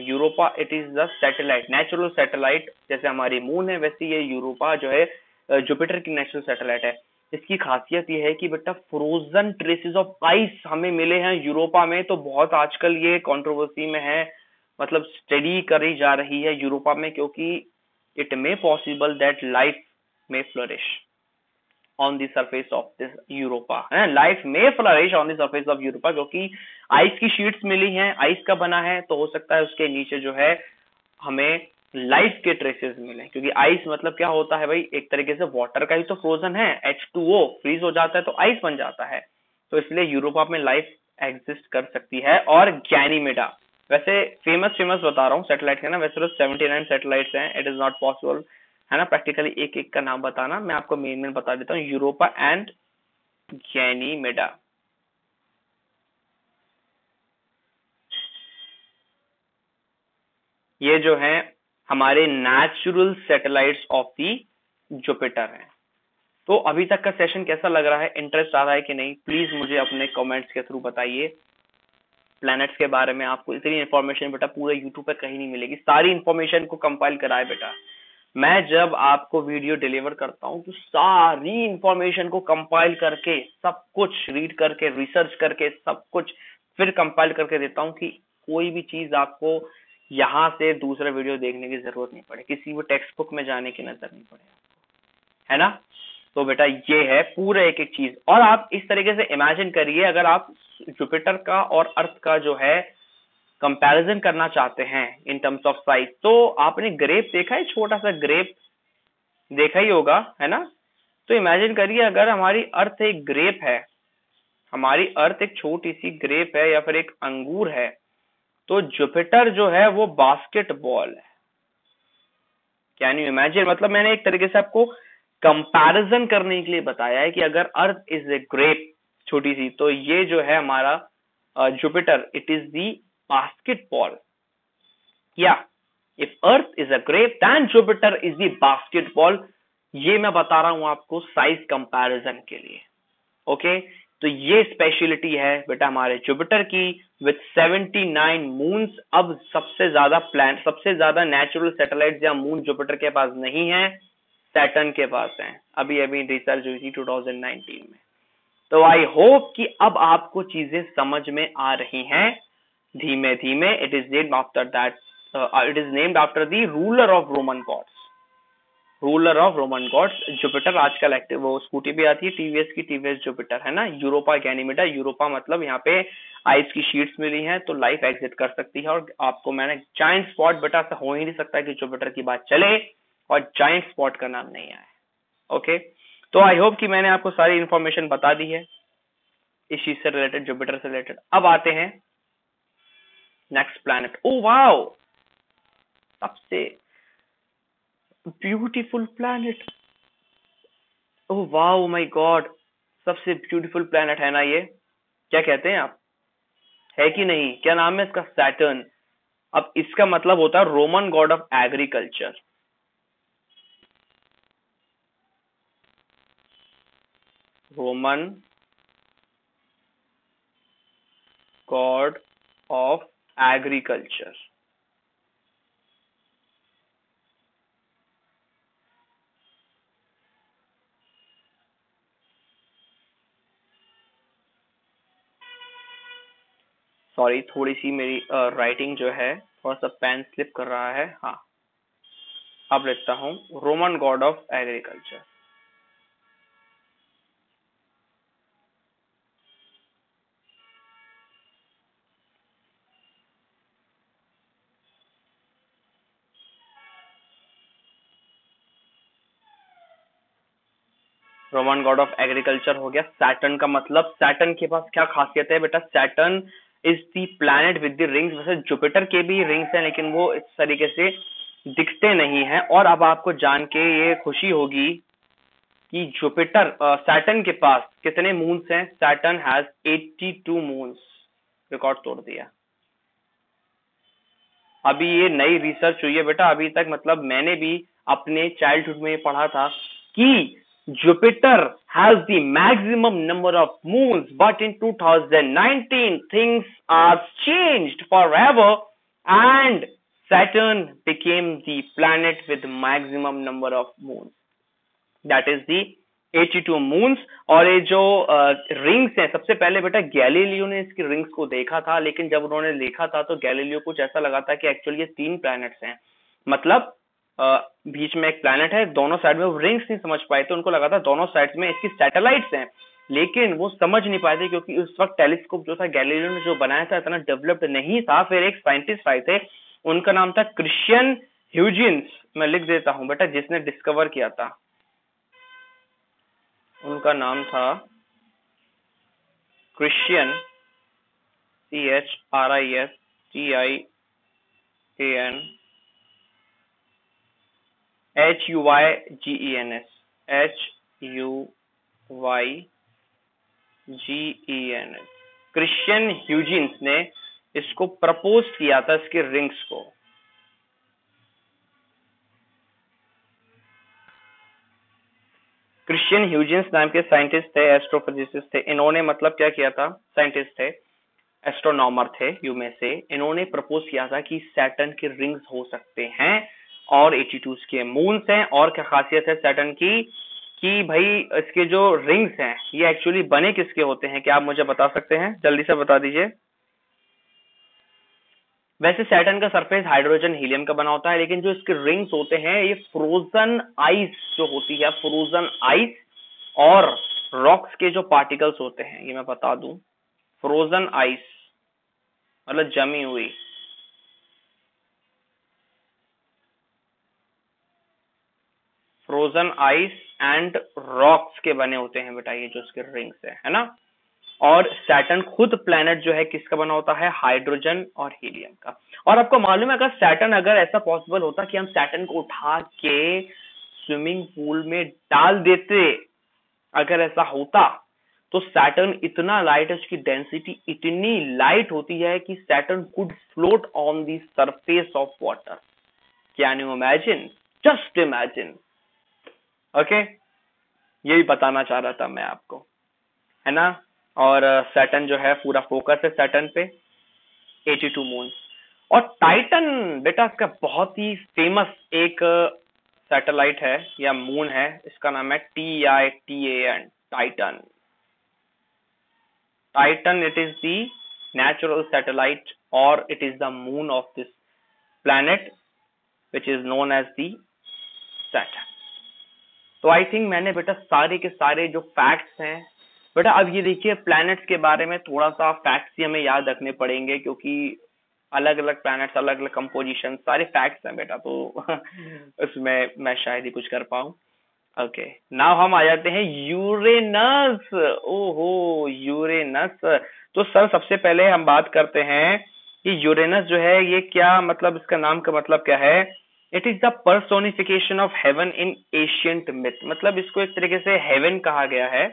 Europa, it is the satellite, natural satellite. जैसे हमारी मून है वैसे ये यूरोपा जो है जुपिटर की नेचुरल सैटेलाइट है। इसकी खासियत ये है कि बेटा फ्रोजन ट्रेसेस ऑफ आइस हमें मिले हैं यूरोपा में। तो बहुत आजकल ये कंट्रोवर्सी में है, मतलब स्टडी करी जा रही है यूरोपा में, क्योंकि it may possible that life may flourish on the surface of this Europa, है लाइफ में flourish on the surface of Europa, क्योंकि आइस की शीट्स मिली हैं, आइस का बना है, तो हो सकता है उसके नीचे जो है हमें लाइफ के ट्रेसेस मिले। क्योंकि आइस मतलब क्या होता है भाई, एक तरीके से वाटर का ही तो फ्रोजन है, H2O फ्रीज हो जाता है तो आइस बन जाता है। तो इसलिए यूरोपा में लाइफ एग्जिस्ट कर सकती है। और गैनीमेडा, वैसे फेमस बता रहा हूँ सैटेलाइट है ना, वैसे तो 79 सैटेलाइट्स हैं, इट इज नॉट पॉसिबल, है ना, प्रैक्टिकली एक एक का नाम बताना। मैं आपको मेन बता देता हूँ, यूरोपा एंड गैनीमेडा। ये जो है हमारे natural satellites of the Jupiter हैं। तो अभी तक का सेशन कैसा लग रहा है, इंटरेस्ट आ रहा है कि नहीं, प्लीज मुझे अपने कमेंट्स के थ्रू बताइए। प्लैनेट्स के बारे में आपको इतनी इन्फॉर्मेशन बेटा पूरे यूट्यूब पे कहीं नहीं मिलेगी, सारी इन्फॉर्मेशन को कंपाइल कराए बेटा। मैं जब आपको वीडियो डिलीवर करता हूं तो सारी इंफॉर्मेशन को कंपाइल करके, सब कुछ रीड करके, रिसर्च करके, सब कुछ फिर कंपाइल करके देता हूं कि कोई भी चीज आपको यहां से दूसरा वीडियो देखने की जरूरत नहीं पड़े, किसी भी टेक्स्ट बुक में जाने की नजर नहीं पड़े, है ना। तो बेटा ये है पूरे एक एक चीज। और आप इस तरीके से इमेजिन करिए, अगर आप जुपिटर का और अर्थ का जो है कंपैरिजन करना चाहते हैं इन टर्म्स ऑफ साइज, तो आपने ग्रेप देखा है, छोटा सा ग्रेप देखा ही होगा, है ना। तो इमेजिन करिए अगर हमारी अर्थ एक ग्रेप है, हमारी अर्थ एक छोटी सी ग्रेप है या फिर एक अंगूर है, तो जुपिटर जो है वो बास्केटबॉल है। कैन यू इमेजिन, मतलब मैंने एक तरीके से आपको कंपैरिजन करने के लिए बताया है कि अगर अर्थ इज ए ग्रेप छोटी सी, तो ये जो है हमारा Jupiter, it is the basketball. या if earth is a grape then Jupiter is the basketball. ये मैं बता रहा हूं आपको साइज कंपैरिजन के लिए। ओके, तो ये स्पेशलिटी है बेटा हमारे जुपिटर की, विथ 79 मून्स। अब सबसे ज्यादा नेचुरल सैटेलाइट या मून जुपिटर के पास नहीं है, सैटर्न के पास है। अभी रिसर्च हुई थी 2019 में। तो आई होप कि अब आपको चीजें समझ में आ रही हैं धीमे धीमे। It is named after the ruler of Roman gods Jupiter. आजकल एक्टिव वो स्कूटी भी आती है टीवीएस की, टीवीएस जुपिटर, है ना। यूरोपा गैनीमेडा, यूरोपा मतलब यहाँ पे आइस की शीट्स मिली हैं तो लाइफ एग्जिट कर सकती है। और आपको मैंने जाइंट स्पॉट बेटा, हो ही नहीं सकता कि जुपिटर की बात चले और जाइंट स्पॉट का नाम नहीं आए। ओके, तो आई होप कि मैंने आपको सारी इंफॉर्मेशन बता दी है इस चीज से रिलेटेड, जुपिटर से रिलेटेड। अब आते हैं नेक्स्ट प्लैनेट। ओ वाओ, सबसे beautiful planet, oh wow my God, सबसे ब्यूटीफुल प्लैनेट है ना ये, क्या कहते हैं आप, है कि नहीं? क्या नाम है इसका? सैटर्न। अब इसका मतलब होता है Roman God of agriculture. Roman God of agriculture. Sorry, थोड़ी सी मेरी राइटिंग जो है थोड़ा सा पेन स्लिप कर रहा है। हाँ, अब लिखता हूँ Roman God of agriculture. Roman God of agriculture हो गया। सैटर्न का मतलब, सैटर्न के पास क्या खासियत है बेटा? Saturn is the planet with the rings. वैसे जुपिटर के भी रिंग्स हैं लेकिन वो इस तरीके से दिखते नहीं हैं। और अब आपको जान के ये खुशी होगी कि जुपिटर, सैटर्न के पास कितने मून्स हैं? Saturn has 82 moons. रिकॉर्ड तोड़ दिया। अभी ये नई रिसर्च हुई है बेटा, अभी तक मतलब मैंने भी अपने चाइल्डहुड में पढ़ा था कि Jupiter has the maximum number of moons, but in 2019 things are changed forever and Saturn became the planet with the maximum number of moons. That is the 82 moons। और ये जो रिंग्स हैं, सबसे पहले बेटा गैलीलियो ने इसकी रिंग्स को देखा था, लेकिन जब उन्होंने देखा था तो गैलीलियो कुछ ऐसा लगा था कि एक्चुअली ये 3 प्लैनेट्स हैं। मतलब बीच में एक प्लैनेट है, दोनों साइड में वो रिंग्स नहीं समझ पाए थे। उनको लगा था दोनों साइड में इसकी सैटेलाइट्स हैं, लेकिन वो समझ नहीं पाए थे क्योंकि उस वक्त टेलीस्कोप जो था गैलीलियो ने जो बनाया था इतना डेवलप्ड नहीं था। फिर एक साइंटिस्ट आए थे, उनका नाम था क्रिश्चियन ह्यूजेंस। मैं लिख देता हूं बेटा, जिसने डिस्कवर किया था उनका नाम था Christian, CHRISTIAN HUYGENS। Christian Huygens ने इसको प्रपोज किया था, इसके रिंग्स को। क्रिश्चियन ह्यूजेंस नाम के साइंटिस्ट थे, एस्ट्रोफिजिसिस्ट थे। इन्होंने मतलब क्या किया था? साइंटिस्ट थे, एस्ट्रोनॉमर थे यू में से। इन्होंने प्रपोज किया था कि सैटर्न के रिंग्स हो सकते हैं और 82 के मून्स हैं। और क्या खासियत है सैटर्न की कि भाई इसके जो रिंग्स हैं ये एक्चुअली बने किसके होते हैं? क्या आप मुझे बता सकते हैं? जल्दी से बता दीजिए। वैसे सैटर्न का सरफेस हाइड्रोजन हीलियम का बना होता है, लेकिन जो इसके रिंग्स होते हैं ये फ्रोजन आइस जो होती है, फ्रोजन आइस और रॉक्स के जो पार्टिकल्स होते हैं, ये मैं बता दूं, फ्रोजन आइस मतलब जमी हुई, फ्रोजन आइस एंड रॉक्स के बने होते हैं बेटा ये जो इसके रिंग्स है ना। और सैटर्न खुद प्लैनेट जो है किसका बना होता है? हाइड्रोजन और हीलियम का। और आपको मालूम है, अगर सैटर्न, अगर ऐसा पॉसिबल होता कि हम सैटर्न को उठा के स्विमिंग पूल में डाल देते, अगर ऐसा होता तो सैटर्न इतना लाइट है, उसकी डेंसिटी इतनी लाइट होती है कि Saturn could float on the surface of water. Can you imagine? Just imagine. Okay, यही बताना चाह रहा था मैं आपको, है ना। और सैटर्न जो है पूरा फोकस है सैटर्न पे, 82 मून। और टाइटन बेटा इसका बहुत ही फेमस एक सैटेलाइट है या मून है, इसका नाम है TITAN, Titan. Titan, it is the natural satellite और it is the moon of this planet which is known as the Saturn. तो आई थिंक मैंने बेटा सारे के सारे जो फैक्ट्स हैं बेटा, अब ये देखिए प्लैनेट्स के बारे में थोड़ा सा फैक्ट्स ही हमें याद रखने पड़ेंगे क्योंकि अलग अलग प्लैनेट्स, अलग अलग कंपोजिशन, सारे फैक्ट्स हैं बेटा, तो उसमें मैं शायद ही कुछ कर पाऊं। ओके, नाउ हम आ जाते हैं यूरेनस। ओहो, यूरेनस। तो सर सबसे पहले हम बात करते हैं कि यूरेनस जो है ये क्या मतलब, इसका नाम का मतलब क्या है? It is the personification of heaven in ancient myth. मतलब इसको एक तरीके से हेवन कहा गया है,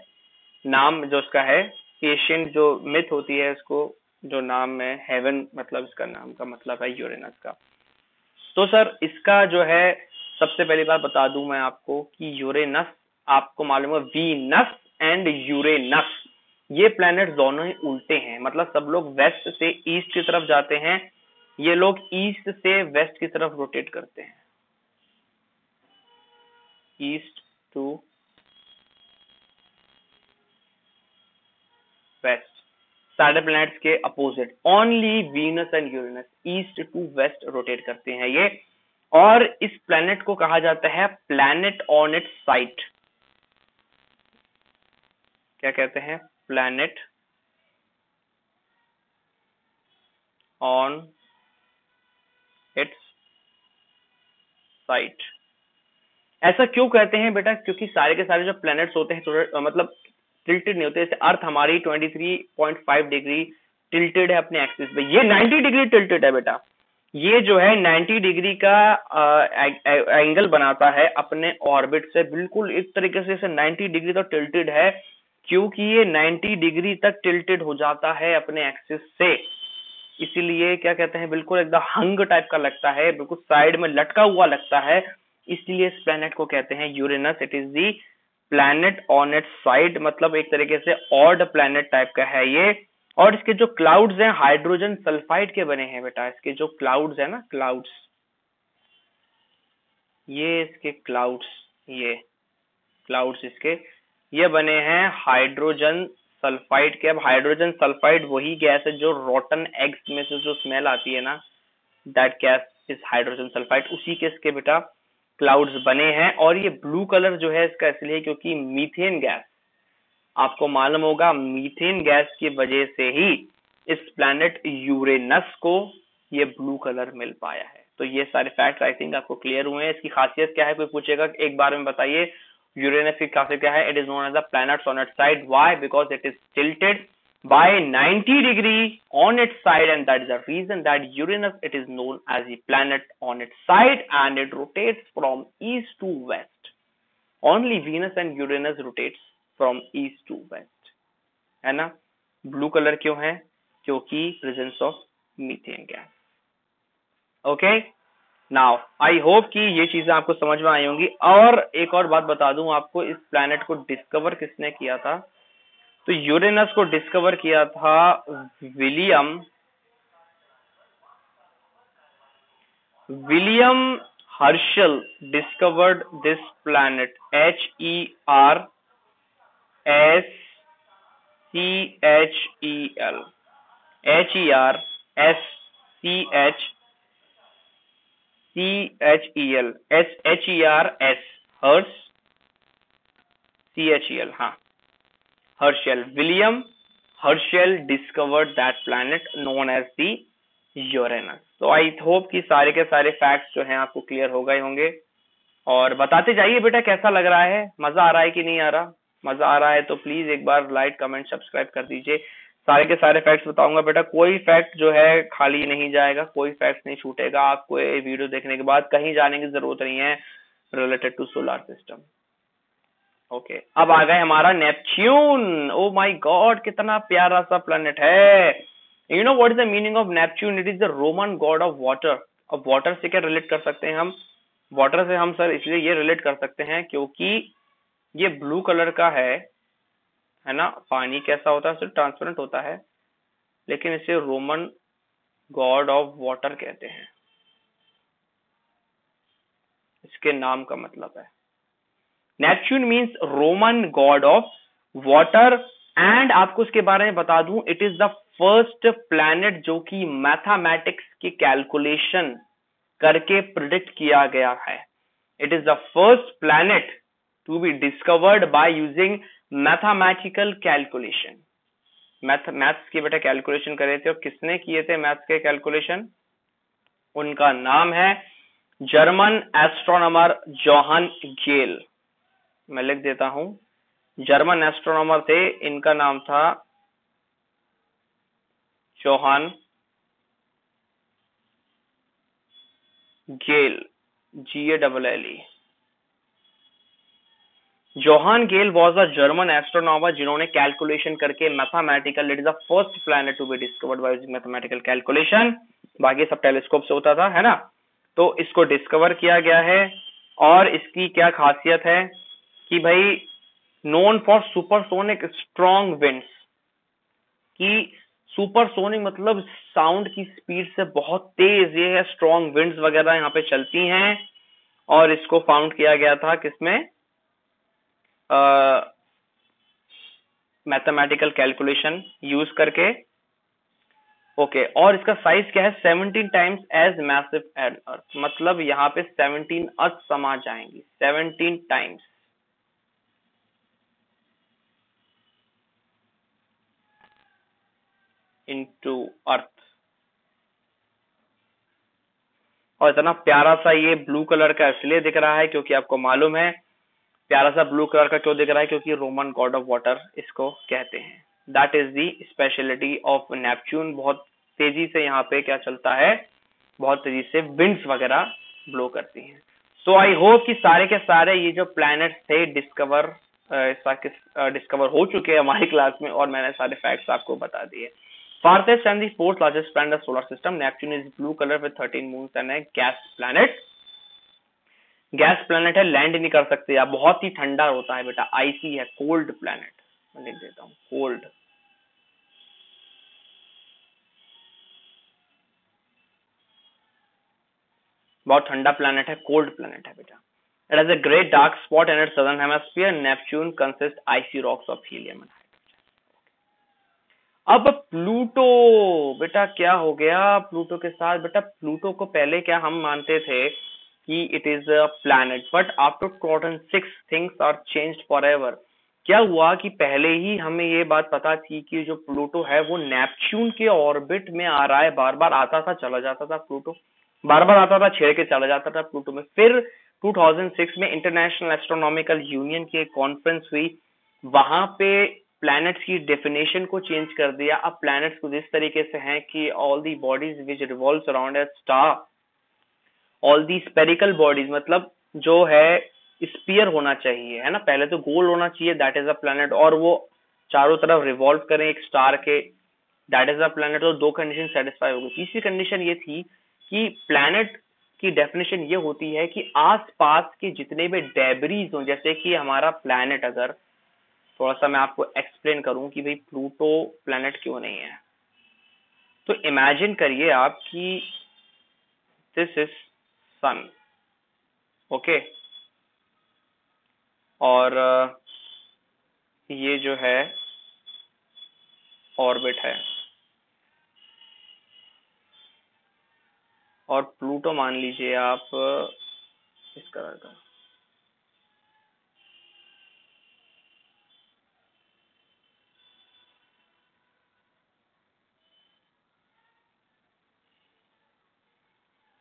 नाम जो इसका है। एशियंट जो मिथ होती है इसको जो नाम है हेवन, मतलब इसका नाम का मतलब है यूरेनस का। तो सर इसका जो है सबसे पहली बात बता दूं मैं आपको कि यूरेनस, आपको मालूम है वीनस एंड यूरेनस, ये प्लैनेट दोनों ही उल्टे हैं, मतलब सब लोग वेस्ट से ईस्ट की तरफ जाते हैं, ये लोग ईस्ट से वेस्ट की तरफ रोटेट करते हैं, ईस्ट टू वेस्ट, सारे प्लैनेट्स के opposite. Only Venus and Uranus east to west rotate करते हैं ये, और इस प्लैनेट को कहा जाता है प्लैनेट ऑन इट्स साइट। क्या कहते हैं? Planet on it's site. ऐसा क्यों कहते हैं बेटा? क्योंकि सारे के सारे जो प्लैनेट्स होते हैं थोड़े मतलब टिल्टेड नहीं होते। जैसे अर्थ हमारी 23.5 डिग्री टिल्टेड है अपने एक्सिस पे, ये 90 डिग्री टिल्टेड है बेटा। ये जो है 90 डिग्री का एंगल बनाता है अपने ऑर्बिट से, बिल्कुल एक तरीके से 90 डिग्री तक टिल्टेड है, क्योंकि ये 90 डिग्री तक टिल्टेड हो जाता है अपने एक्सिस से, इसीलिए क्या कहते हैं, बिल्कुल एकदम हंग टाइप का लगता है, बिल्कुल साइड में लटका हुआ लगता है, इसलिए इस प्लैनेट को कहते हैं Uranus. It is the planet on its side, मतलब एक तरीके से ऑड प्लैनेट टाइप का है ये। और इसके जो क्लाउड्स हैं हाइड्रोजन सल्फाइड के बने हैं बेटा। इसके जो क्लाउड्स है ना, क्लाउड्स, ये इसके क्लाउड्स, ये क्लाउड्स इसके ये बने हैं हाइड्रोजन सल्फाइड के। अब हाइड्रोजन सल्फाइड वही गैस है जो रोटन एग्स में से जो स्मेल आती है ना, that gas is hydrogen sulphide, उसी के इसके बेटा क्लाउड्स बने हैं। और ये ब्लू कलर जो है इसका इसलिए क्योंकि मीथेन गैस, आपको मालूम होगा मीथेन गैस की वजह से ही इस प्लैनेट यूरेनस को ये ब्लू कलर मिल पाया है। तो ये सारे फैक्ट्स आई थिंक आपको क्लियर हुए हैं। इसकी खासियत क्या है, कोई पूछेगा एक बार में बताइए यूरेनस की खासियत क्या है? It is known as the planets on its side. Why? Because it is tilted by 90 degree on its side, and that is the reason that Uranus, it is known as the planet on its side, and it rotates from east to west. Only Venus and Uranus rotates from east to west, है ना? Blue colour क्यों है? क्योंकि presence of methane gas. Okay, now I hope कि ये चीजें आपको समझ में आई होंगी। और एक और बात बता दूं आपको, इस प्लैनेट को डिस्कवर किसने किया था? तो यूरेनस को डिस्कवर किया था William Herschel discovered this planet, HERSCHEL, हर्स, CHEL, हाँ, Herschel, William Herschel discovered that planet known as the Uranus. तो आई होप कि सारे के सारे फैक्ट्स जो हैं आपको क्लियर हो गए होंगे। और बताते जाइए बेटा कैसा लग रहा है, मजा आ रहा है कि नहीं आ रहा? मजा आ रहा है तो प्लीज एक बार लाइक कमेंट सब्सक्राइब कर दीजिए। सारे के सारे फैक्ट्स बताऊंगा बेटा, कोई फैक्ट जो है खाली नहीं जाएगा, कोई फैक्ट नहीं छूटेगा। आपको ये वीडियो देखने के बाद कहीं जाने की जरूरत नहीं है related to solar system. Okay, अब आ गए हमारा नेपच्यून। ओ माय गॉड, कितना प्यारा सा प्लेनेट है। You know what is the meaning of Neptune? It is the Roman God of water. अब वाटर से क्या रिलेट कर सकते हैं हम? वाटर से हम सर इसलिए ये रिलेट कर सकते हैं क्योंकि ये ब्लू कलर का है ना। पानी कैसा होता है? सिर्फ ट्रांसपेरेंट होता है, लेकिन इसे रोमन गॉड ऑफ वाटर कहते हैं, इसके नाम का मतलब है। Neptune means Roman God of water. And आपको इसके बारे में बता दूं, it is the first planet जो कि मैथमेटिक्स की कैलकुलेशन करके प्रिडिक्ट किया गया है। It is the first planet to be discovered by using mathematical calculation. Maths की बेटा कैलकुलेशन करे थे, और किसने किए थे मैथ्स के कैलकुलेशन? उनका नाम है जर्मन एस्ट्रोनॉमर जोहान गेल। मैं लिख देता हूं, जर्मन एस्ट्रोनॉमर थे, इनका नाम था Johann Galle, GALLE। Johann Galle was a German astronomer जिन्होंने कैलकुलेशन करके mathematical, it is the first planet to be discovered by using mathematical calculation. बाकी सब टेलीस्कोप से होता था, है ना। तो इसको डिस्कवर किया गया है। और इसकी क्या खासियत है कि भाई known for supersonic strong winds, कि सुपरसोनिक मतलब साउंड की स्पीड से बहुत तेज ये है, स्ट्रॉन्ग विंड्स वगैरह यहाँ पे चलती हैं। और इसको फाउंड किया गया था किसमें, मैथमेटिकल कैलकुलेशन यूज करके। ओके, और इसका साइज क्या है, 17 times as massive as earth, मतलब यहाँ पे 17 अर्थ समा जाएंगी, 17 टाइम्स इनटू अर्थ। और इतना प्यारा सा ये ब्लू कलर का इसलिए दिख रहा है क्योंकि आपको मालूम है प्यारा सा ब्लू कलर का क्यों दिख रहा है, क्योंकि रोमन गॉड ऑफ वाटर इसको कहते हैं। That is the speciality of Neptune. बहुत तेजी से यहाँ पे क्या चलता है, बहुत तेजी से विंड्स वगैरह ब्लो करती हैं। सो आई होप कि सारे के सारे ये जो प्लैनेट्स थे डिस्कवर हो चुके हैं हमारी क्लास में, और मैंने सारे फैक्ट्स आपको बता दिए। Farthest and the fourth largest planet of the solar system, Neptune is blue color with 13 moons and a gas planet. Gas planet है, लैंड नहीं कर सकते आप, बहुत ही ठंडा होता है बेटा, आईसी है, कोल्ड प्लैनेट। मैं लिख देता हूँ कोल्ड। बहुत ठंडा प्लैनेट है, कोल्ड प्लैनेट है बेटा। It has a great dark spot in its southern hemisphere. Neptune consist icy rocks of helium and hydrogen. अब प्लूटो बेटा क्या हो गया प्लूटो के साथ, बेटा प्लूटो को पहले क्या हम मानते थे कि it is a planet, but after 2006 things are changed forever. क्या हुआ कि पहले ही हमें ये बात पता थी कि जो प्लूटो है वो नेपच्यून के ऑर्बिट में आ रहा है, बार बार आता था चला जाता था प्लूटो, बार बार आता था छेड़ के चला जाता था प्लूटो में। फिर 2006 में इंटरनेशनल एस्ट्रोनॉमिकल यूनियन की एक कॉन्फ्रेंस हुई, वहां पे प्लैनेट्स की डेफिनेशन को चेंज कर दिया। अब प्लैनेट्स कुछ इस तरीके से हैं कि all the bodies which revolves around a star, all the spherical bodies, मतलब जो है स्पीयर होना चाहिए, है ना, पहले तो गोल होना चाहिए, दैट इज अ प्लैनेट, और वो चारों तरफ रिवॉल्व करें एक स्टार के, दैट इज अ प्लैनेट। और दो कंडीशन सेटिस्फाई हो गई। तीसरी कंडीशन ये थी कि प्लैनेट की डेफिनेशन ये होती है कि आसपास के जितने भी डेब्रीज हो, जैसे कि हमारा प्लैनेट, अगर थोड़ा सा मैं आपको एक्सप्लेन करूं कि भाई प्लूटो प्लैनेट क्यों नहीं है, तो इमेजिन करिए आप कि दिस इज सन, ओके, और ये जो है ऑर्बिट है, और प्लूटो मान लीजिए आप इस कलर का।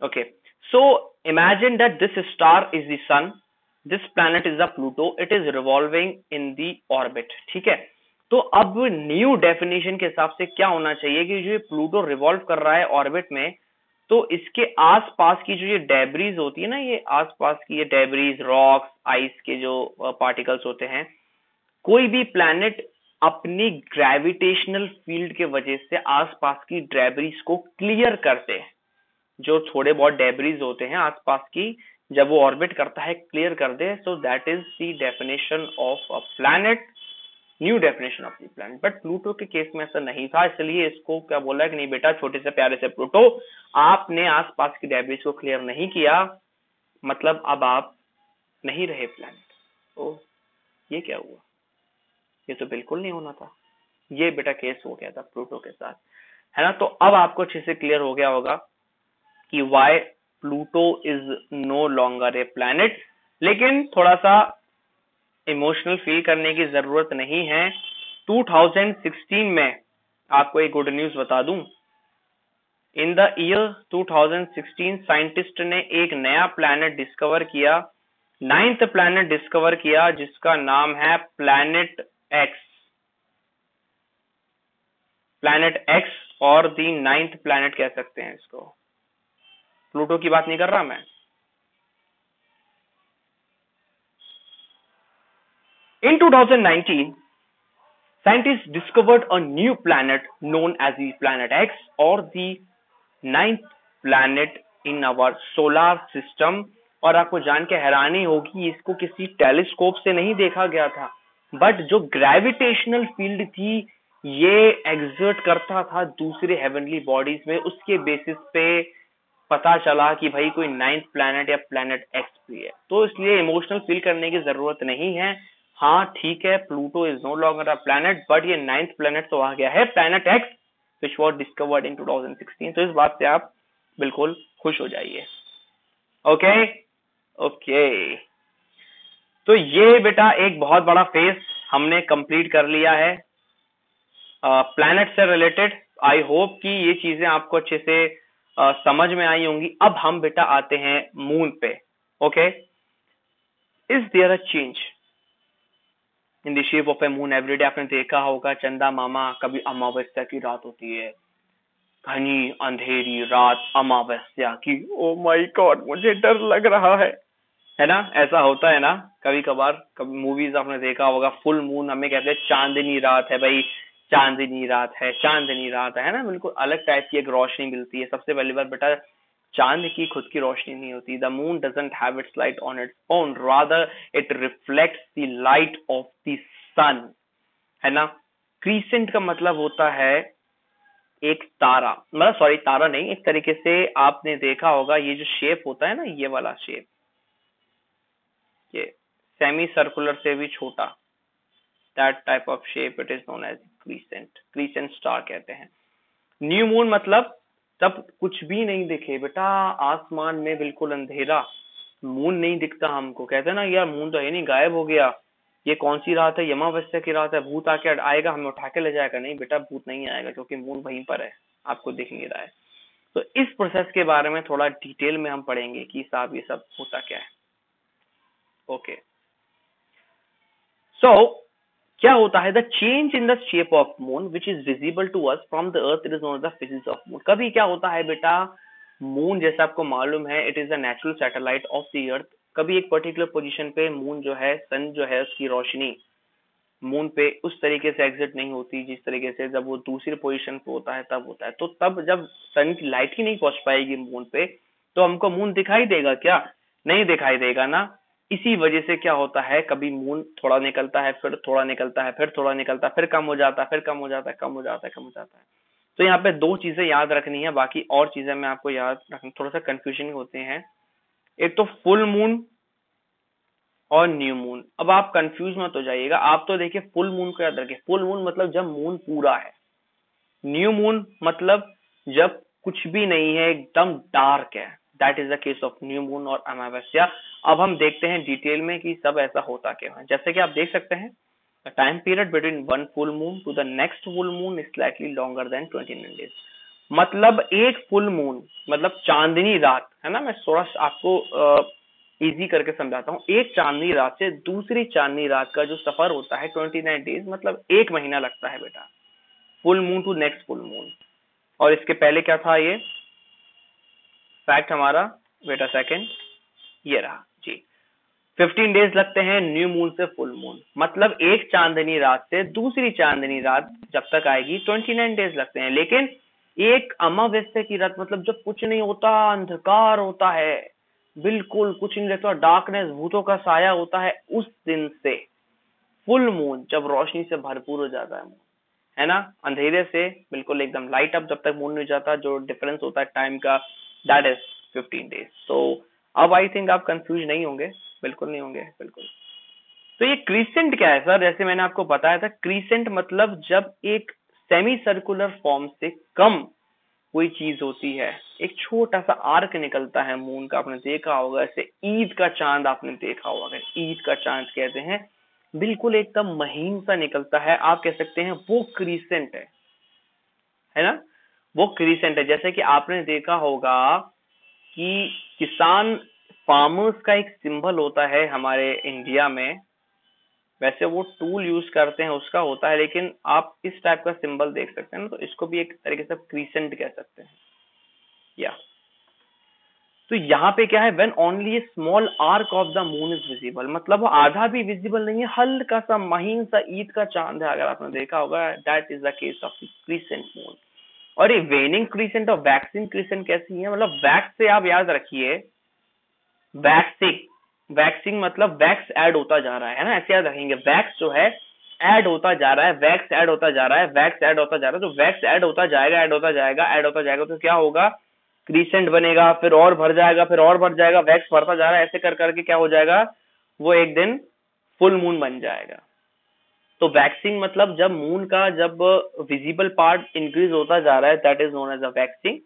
Okay, so imagine that this star is the sun, this planet is the Pluto, it is revolving in the orbit, ठीक है। तो अब न्यू डेफिनेशन के हिसाब से क्या होना चाहिए कि जो ये प्लूटो रिवॉल्व कर रहा है ऑर्बिट में, तो इसके आसपास की जो ये डेब्रीज होती है ना, ये आसपास की ये डेब्रीज, रॉक्स, आइस के जो पार्टिकल्स होते हैं, कोई भी प्लैनेट अपनी ग्रेविटेशनल फील्ड के वजह से आसपास की डेब्रीज को क्लियर करते हैं। जो थोड़े बहुत डेब्रीज होते हैं आसपास की, जब वो ऑर्बिट करता है, क्लियर कर दे। So that is the definition of a planet, new definition of the planet. But Pluto के केस में ऐसा नहीं था, इसलिए इसको क्या बोला कि नहीं बेटा, छोटे से प्यारे से प्लूटो, आपने आसपास की डेब्रीज को क्लियर नहीं किया, मतलब अब आप नहीं रहे प्लैनेट। ओ, ये क्या हुआ, ये तो बिल्कुल नहीं होना था। ये बेटा केस हो गया था प्लूटो के साथ, है ना। तो अब आपको अच्छे से क्लियर हो गया होगा कि why Pluto is no longer a planet. लेकिन थोड़ा सा इमोशनल फील करने की जरूरत नहीं है। 2016 में आपको एक गुड न्यूज बता दूं, इन द ईयर 2016 साइंटिस्ट ने एक नया प्लैनेट डिस्कवर किया, 9th प्लैनेट डिस्कवर किया, जिसका नाम है प्लैनेट एक्स। प्लैनेट एक्स, और दी 9th प्लैनेट कह सकते हैं इसको, प्लूटो की बात नहीं कर रहा मैं। In 2019, scientists discovered a new planet known as the Planet X, or the 9th planet in our solar system। और आपको जान के हैरानी होगी, इसको किसी टेलीस्कोप से नहीं देखा गया था, बट जो ग्रेविटेशनल फील्ड थी ये एग्जर्ट करता था दूसरे हेवनली बॉडीज में, उसके बेसिस पे पता चला कि भाई कोई नाइन्थ प्लैनेट या प्लैनेट एक्स भी है, तो इसलिए इमोशनल फील करने की जरूरत नहीं है। हाँ ठीक है, Pluto is no longer a planet, but ये नाइन्थ प्लैनेट तो आ गया है, planet X, which was discovered in 2016। तो इस बात से आप बिल्कुल खुश हो जाइए। ओके ओके, तो ये बेटा एक बहुत बड़ा फेज हमने कंप्लीट कर लिया है प्लैनेट से रिलेटेड। आई होप कि ये चीजें आपको अच्छे से समझ में आई होंगी। अब हम बेटा आते हैं मून पे। Okay, is there a change in the shape of a moon everyday? आपने देखा होगा चंदा मामा, कभी अमावस्या की रात होती है, घनी अंधेरी रात अमावस्या की, ओ माय गॉड मुझे डर लग रहा है ना? ऐसा होता है ना कभी कभार, कभी मूवीज आपने देखा होगा, फुल मून हमें कहते हैं चांदनी रात है भाई, चांदनी रात है, चांदनी रात है ना, बिल्कुल अलग टाइप की एक रोशनी मिलती है। सबसे पहली बार बेटा चांद की खुद की रोशनी नहीं होती। The moon doesn't have its light on its own, rather it reflects the light of the sun, है ना? क्रीसेंट का मतलब होता है एक तारा, मतलब सॉरी तारा नहीं, एक तरीके से आपने देखा होगा ये जो शेप होता है ना, ये वाला शेप, ये सेमी सर्कुलर से भी छोटा, that type of shape it is known as crescent, crescent star कहते हैं। न्यू मून मतलब तब कुछ भी नहीं दिखे बेटा, आसमान में बिल्कुल अंधेरा, मून नहीं दिखता हमको, कहते हैं ना यार मून तो है नहीं, गायब हो गया, ये कौन सी रात है, अमावस्या की रात है, भूत आके आएगा हमें उठा के ले जाएगा। नहीं बेटा, भूत नहीं आएगा क्योंकि मून वहीं पर है, आपको दिख नहीं रहा है। तो इस प्रोसेस के बारे में थोड़ा डिटेल में हम पढ़ेंगे कि साहब ये सब होता क्या है। ओके, सो क्या होता है, the change in the shape of moon which is visible to us from the earth, it is known as the phases of moon. कभी क्या होता है बेटा, मून जैसा आपको मालूम है it is a natural satellite of the अर्थ। कभी एक पर्टिकुलर पोजीशन पे मून जो है, सन जो है, उसकी रोशनी मून पे उस तरीके से एग्जिट नहीं होती जिस तरीके से जब वो दूसरी पोजीशन पे होता है तब होता है। तो तब जब सन की लाइट ही नहीं पहुंच पाएगी मून पे, तो हमको मून दिखाई देगा क्या? नहीं दिखाई देगा ना। इसी वजह से क्या होता है, कभी मून थोड़ा निकलता है, फिर थोड़ा निकलता है, फिर थोड़ा निकलता है, फिर कम हो जाता है, फिर कम हो जाता है, कम हो जाता है, कम हो जाता है। तो यहाँ पे दो चीजें याद रखनी है, बाकी और चीजें मैं आपको याद रखना, थोड़ा सा कंफ्यूजन होते हैं। एक तो फुल मून और न्यू मून। अब आप कंफ्यूज मत हो जाइएगा, आप तो देखिए फुल मून को याद रखिए। फुल मून मतलब जब मून पूरा है, न्यू मून मतलब जब कुछ भी नहीं है, एकदम डार्क है, that is the case of new moon और अमावस्या। अब हम देखते हैं डिटेल में कि सब ऐसा होता क्यों है। जैसे कि आप देख सकते हैं, the time period between one full moon to the next full moon is slightly longer than 29 days. मतलब एक फुल मून मतलब चांदनी रात, है ना, मैं थोड़ा आपको इजी करके समझाता हूँ। एक चांदनी रात से दूसरी चांदनी रात का जो सफर होता है 29 डेज, मतलब एक महीना लगता है बेटा, full moon to next full moon. और इसके पहले क्या था ये फैक्ट हमारा, वेट अ सेकेंड, ये रहा जी, 15 डेज लगते हैं न्यू मून से फुल मून। मतलब एक चांदनी रात से दूसरी चांदनी रात जब तक आएगी 29 डेज लगते हैं। लेकिन एक अमावस्या की रात मतलब जब कुछ नहीं होता, अंधकार होता है, बिल्कुल कुछ नहीं रहता, डार्कनेस, भूतों का साया होता है, उस दिन से फुल मून जब रोशनी से भरपूर हो जाता है ना, अंधेरे से बिल्कुल एकदम लाइट अप जब तक मून नहीं जाता, जो डिफरेंस होता है टाइम का, दैट इज 15 डेज। तो अब आई थिंक आप कंफ्यूज नहीं होंगे, बिल्कुल नहीं होंगे, बिल्कुल। तो ये क्रीसेंट क्या है सर? जैसे मैंने आपको बताया था, क्रीसेंट मतलब जब एक सेमी सर्कुलर फॉर्म से कम कोई चीज होती है, एक छोटा सा आर्क निकलता है मून का, आपने देखा होगा, ऐसे ईद का चांद आपने देखा होगा, ईद का चांद कहते हैं, बिल्कुल एकदम महीन सा निकलता है, आप कह सकते हैं वो क्रीसेंट है ना, वो क्रीसेंट है। जैसे कि आपने देखा होगा कि किसान फार्मर्स का एक सिंबल होता है हमारे इंडिया में, वैसे वो टूल यूज करते हैं उसका होता है, लेकिन आप इस टाइप का सिंबल देख सकते हैं ना, तो इसको भी एक तरीके से क्रीसेंट कह सकते हैं या। तो यहाँ पे क्या है, when only A small arc of the moon is visible, मतलब वो आधा भी विजिबल नहीं है, हल्का सा महीन सा ईद का चांद है, अगर आपने देखा होगा, that is the case of crescent moon. और ये वेनिंग क्रीसेंट और वैक्सिंग क्रीसेंट कैसी है, मतलब वैक्स से आप याद रखिए, वैक्सिंग वैक्सिंग मतलब वैक्स ऐड होता जा रहा है ना, ऐसे याद रखेंगे। वैक्स जो है ऐड होता जा रहा है, वैक्स ऐड होता जा रहा है, वैक्स ऐड होता जा रहा है। तो वैक्स ऐड होता जाएगा, ऐड होता जाएगा, ऐड होता जाएगा, तो क्या होगा, क्रीसेंट बनेगा, फिर और भर जाएगा, फिर और भर जाएगा, वैक्स भरता जा रहा है, ऐसे कर करके क्या हो जाएगा, वो एक दिन फुल मून बन जाएगा। तो वैक्सिंग मतलब जब मून का जब विजिबल पार्ट इंक्रीज होता जा रहा है, that is known as a waxing.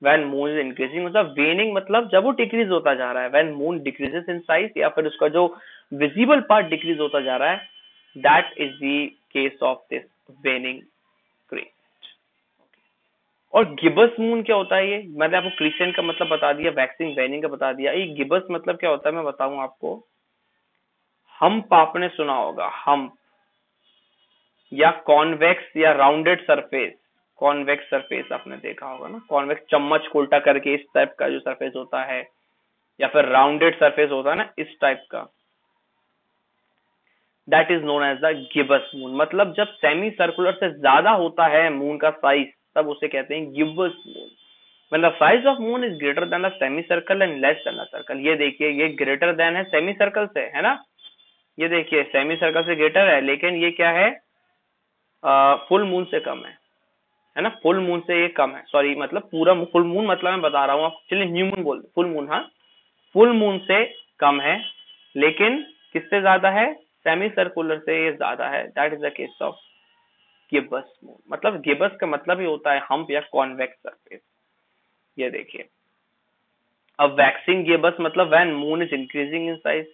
When moon is increasing मतलब वेनिंग मतलब जब वो डिक्रीज होता जा रहा है, when moon decreases in size या फिर उसका जो विजिबल पार्ट डिक्रीज होता जा रहा है, that is the case of this वेनिंग crescent. और गिबस मून क्या होता है, ये मैंने आपको क्रीसेंट का मतलब बता दिया, वैक्सिंग वेनिंग का बता दिया, ये गिबस मतलब क्या होता है मैं बताऊं आपको। हम्प आपने सुना होगा, हम्प या कॉन्वेक्स या राउंडेड सरफेस। कॉन्वेक्स सरफेस आपने देखा होगा ना, कॉन्वेक्स चम्मच को उल्टा करके इस टाइप का जो सरफेस होता है, या फिर राउंडेड सरफेस होता है ना इस टाइप का, that is known as the gibbous moon. मतलब जब सेमी सर्कुलर से ज्यादा होता है मून का साइज, तब उसे कहते हैं गिबस मून। मतलब size of moon is greater than the semi circle and less than the circle. ये देखिए, ये ग्रेटर देन है सेमी सर्कल से, है ना, ये देखिए सेमी सर्कल से ग्रेटर है, लेकिन ये क्या है, फुल मून से कम है ना, फुल मून से ये कम है, सॉरी मतलब पूरा फुल मून मतलब मैं बता रहा हूँ आप, चलिए न्यू मून बोल, फुल मून, हाँ फुल मून से कम है, लेकिन किससे ज्यादा है, सेमी सर्कुलर से ये ज्यादा है। That is the case of gibbous moon. मतलब गिबस का मतलब ही होता है हम्प या कॉन्वेक्स सरफेस। ये देखिए, अब वैक्सिंग गिबस मतलब when moon is increasing in size,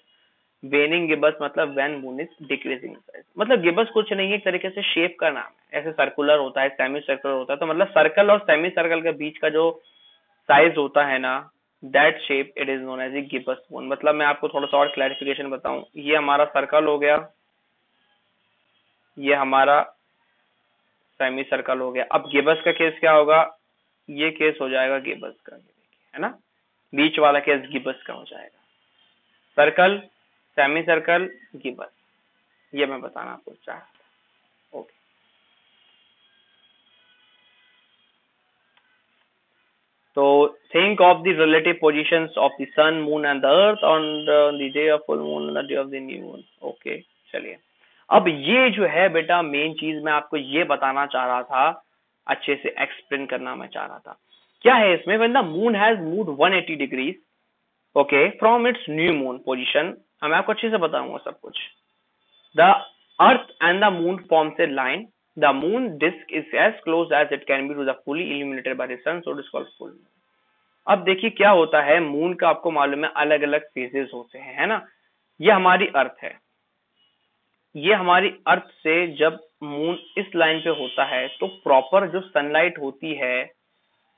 waning gibbous मतलब when moon is decreasing in size. मतलब गिबस कुछ नहीं है, एक तरीके से शेप का नाम है, ऐसे सर्कुलर होता है, सेमी सर्कुलर होता है, तो मतलब सर्कल और सेमी सर्कल के बीच का जो साइज होता है ना, that shape it is known as a gibbous moon. मतलब मैं आपको थोड़ा सा और क्लैरिफिकेशन बताऊं, ये हमारा सर्कल हो गया, ये हमारा सेमी सर्कल हो गया। अब गिबस का केस क्या होगा, ये केस हो जाएगा गिबस का, है ना, बीच वाला केस गिबस का हो जाएगा। सर्कल, सेमी सर्कल, गिबस, ये मैं बताना आपको चाहता। Okay, so think of the relative positions of the sun, moon and the earth on the day of full moon and the day of the new moon. Okay, चलिए, अब ये जो है बेटा मेन चीज मैं आपको ये बताना चाह रहा था, अच्छे से एक्सप्लेन करना मैं चाह रहा था। क्या है इसमें, when the moon has moved 180 degrees okay from its new moon position, मैं आपको अच्छे से बताऊंगा सब कुछ। The earth and the moon forms a line. The moon disk is as close as it can be to the fully illuminated by the sun, so it is called full moon. अब देखिए क्या होता है, moon का आपको मालूम है अलग अलग फेजेस होते हैं, है ना। ये हमारी अर्थ है, ये हमारी अर्थ से जब मून इस लाइन पे होता है तो प्रॉपर जो सनलाइट होती है,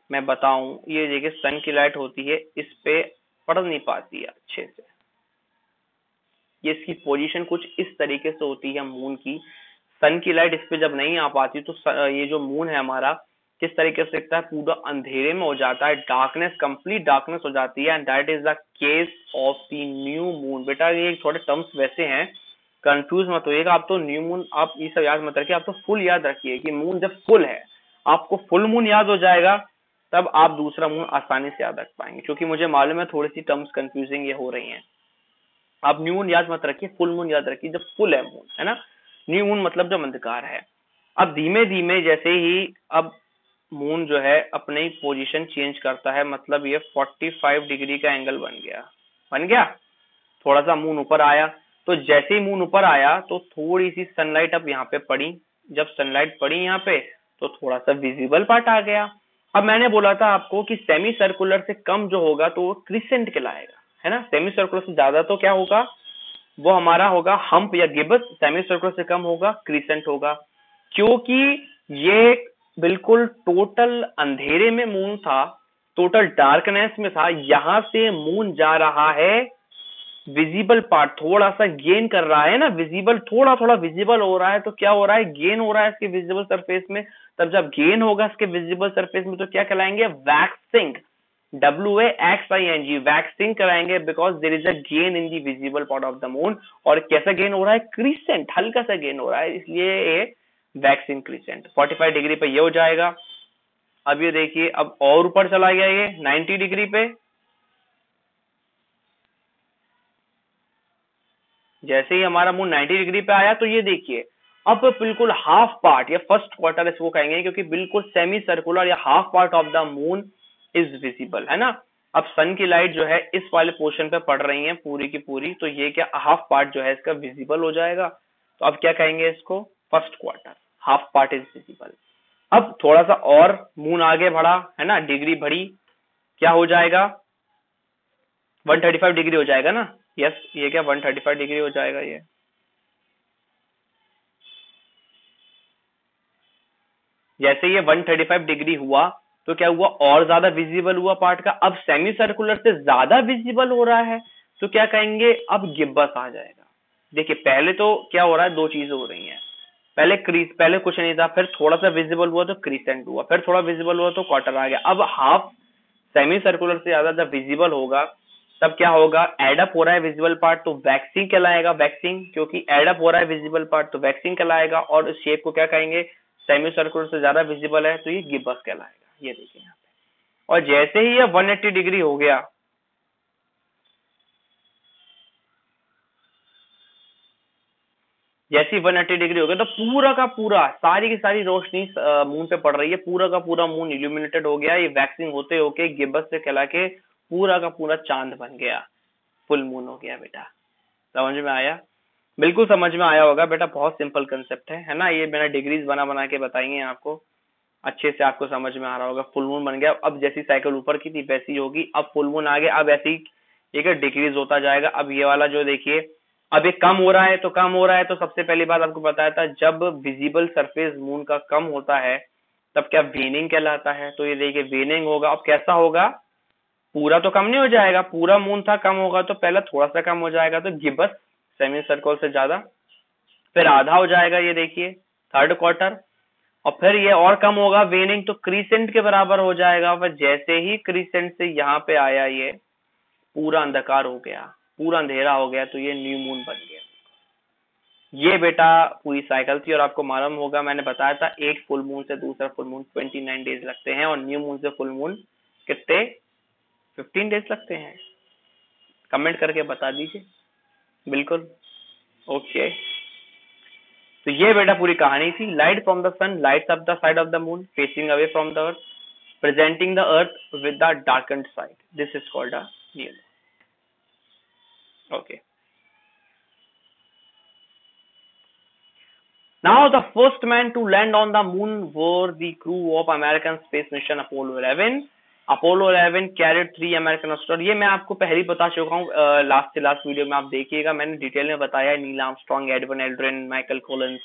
मैं बताऊं, ये देखिए सन की लाइट होती है, इस पे पड़ नहीं पाती है अच्छे से। ये इसकी पोजीशन कुछ इस तरीके से होती है मून की, सन की लाइट इस पे जब नहीं आ पाती तो ये जो मून है हमारा किस तरीके से दिखता है, पूरा अंधेरे में हो जाता है, डार्कनेस, कंप्लीट डार्कनेस हो जाती है, and that is the case of the new moon. बेटा ये थोड़े टर्म्स वैसे हैं, कंफ्यूज मत होइएगा आप, तो न्यू मून आप ये सब याद मत रखिए, आप तो फुल याद रखिए कि मून जब फुल है, आपको फुल मून याद हो जाएगा, तब आप दूसरा मून आसानी से याद रख पाएंगे, क्योंकि मुझे मालूम है थोड़ी सी टर्म्स कंफ्यूजिंग ये हो रही हैं। आप न्यू मून याद मत रखिए, फुल मून याद रखिए, जब फुल है मून, है ना, न्यू मून मतलब जब अंधकार है। अब धीमे धीमे जैसे ही अब मून जो है अपनी पोजीशन चेंज करता है, मतलब ये 45 डिग्री का एंगल बन गया, थोड़ा सा मून ऊपर आया, तो जैसे ही मून ऊपर आया तो थोड़ी सी सनलाइट अब यहाँ पे पड़ी, जब सनलाइट पड़ी यहाँ पे तो थोड़ा सा विजिबल पार्ट आ गया। अब मैंने बोला था आपको कि सेमी सर्कुलर से कम जो होगा तो वो क्रिसेंट कहलाएगा, है ना, सेमी सर्कुलर से ज्यादा तो क्या होगा, वो हमारा होगा हम्प या गिबस, सेमी सर्कुलर से कम होगा क्रिसेंट होगा। क्योंकि ये बिल्कुल टोटल अंधेरे में मून था, टोटल डार्कनेस में था, यहां से मून जा रहा है, विजिबल पार्ट थोड़ा सा गेन कर रहा है ना, विजिबल थोड़ा थोड़ा विजिबल हो रहा है, तो क्या हो रहा है, गेन हो रहा है इसके विजिबल सरफेस में। तब जब गेन होगा इसके विजिबल सरफेस में तो क्या कहलाएंगे, वैक्सिंग, WAXING, वैक्सिंग कराएंगे, because there is a gain in the visible part of the moon. और कैसा गेन हो रहा है, क्रिसेंट, हल्का सा गेन हो रहा है, इसलिए वैक्सिंग क्रिसेंट 45 डिग्री पे ये हो जाएगा। अब ये देखिए, अब और ऊपर चला गया ये 90 डिग्री पे, जैसे ही हमारा मून 90 डिग्री पे आया तो ये देखिए अब बिल्कुल हाफ पार्ट या फर्स्ट क्वार्टर इसको कहेंगे, क्योंकि बिल्कुल सेमी सर्कुलर या half part of the moon is visible, है ना। अब सन की लाइट जो है इस वाले पोर्शन पे पड़ रही है पूरी की पूरी, तो ये क्या हाफ पार्ट जो है इसका विजिबल हो जाएगा। तो अब क्या कहेंगे इसको, first quarter, half part is visible. अब थोड़ा सा और मून आगे बढ़ा, है ना, डिग्री बढ़ी, क्या हो जाएगा, 135 डिग्री हो जाएगा ना। यस, ये क्या 135 डिग्री हो जाएगा ये। जैसे ये 135 डिग्री हुआ तो क्या हुआ, और ज्यादा विजिबल हुआ पार्ट का। अब सेमी सर्कुलर से ज्यादा विजिबल हो रहा है तो क्या कहेंगे, अब गिब्बस आ जाएगा। देखिए पहले तो क्या हो रहा है, दो चीजें हो रही हैं। पहले कुछ नहीं था, फिर थोड़ा सा विजिबल हुआ तो क्रीसेंट हुआ, फिर थोड़ा विजिबल हुआ तो क्वार्टर आ गया। अब हाफ सेमी सर्कुलर से ज्यादा जब विजिबल होगा तब क्या होगा, एडअप हो रहा है विजिबल पार्ट तो वैक्सिंग कहलाएगा, वैक्सिंग, क्योंकि एडअप हो रहा है विजिबल पार्ट तो वैक्सिंग कहलाएगा। और इस शेप को क्या कहेंगे, सेमी सर्कुलर से ज्यादा विजिबल है तो ये गिब्बस कहलाएगा। ये देखिए यहाँ पे। और जैसे ही ये 180 डिग्री हो गया, जैसे ही 180 डिग्री हो गया तो पूरा का पूरा सारी की सारी रोशनी मून पे पड़ रही है, पूरा का पूरा मून इल्यूमिनेटेड हो गया। ये वैक्सिंग होते होके गिब्बस से कहला के पूरा का पूरा चांद बन गया, फुल मून हो गया बेटा। समझ में आया, बिल्कुल समझ में आया होगा बेटा, बहुत सिंपल कंसेप्ट है ना। ये मैंने डिग्रीज बना बना के बताई हैं आपको, अच्छे से आपको समझ में आ रहा होगा। फुल मून बन गया, अब जैसी साइकिल ऊपर की थी वैसी होगी, अब फुल मून आ गया, अब ऐसे ही एक डिक्रीज होता जाएगा। अब ये वाला जो देखिए, अब ये कम हो रहा है तो कम हो रहा है, तो सबसे पहली बात आपको बताया था, जब विजिबल सरफेस मून का कम होता है तब क्या वेनिंग कहलाता है। तो ये देखिए वेनिंग होगा। अब कैसा होगा, पूरा तो कम नहीं हो जाएगा, पूरा मून था कम होगा तो पहला थोड़ा सा कम हो जाएगा तो गिब्बस सेमी सर्कल से ज्यादा, फिर आधा हो जाएगा ये देखिए थर्ड क्वार्टर, और फिर ये और कम होगा वेनिंग तो क्रीसेंट के बराबर हो जाएगा। फिर जैसे ही क्रीसेंट से यहाँ पे आया ये पूरा अंधकार हो गया, पूरा अंधेरा हो गया, तो ये न्यू मून बन गया। ये बेटा पूरी साइकिल थी। और आपको मालूम होगा मैंने बताया था एक फुल मून से दूसरा फुल मून 29 डेज लगते हैं, और न्यू मून से फुल मून कितने, 15 डेज लगते हैं। कमेंट करके बता दीजिए। बिल्कुल, ओके। तो ये बेटा पूरी कहानी थी। Light from the sun lights up the side of the moon facing away from the earth, presenting the earth with the darkened side. This is called a new moon. Okay. Now the first man to land on the moon were the crew of American space mission Apollo 11. Apollo 11 carried 3 American astronauts. ये मैं आपको पहले ही बता चुका हूँ, last से last video में आप देखिएगा, मैंने डिटेल में बताया है। Neil Armstrong, Edwin Aldrin, Michael Collins.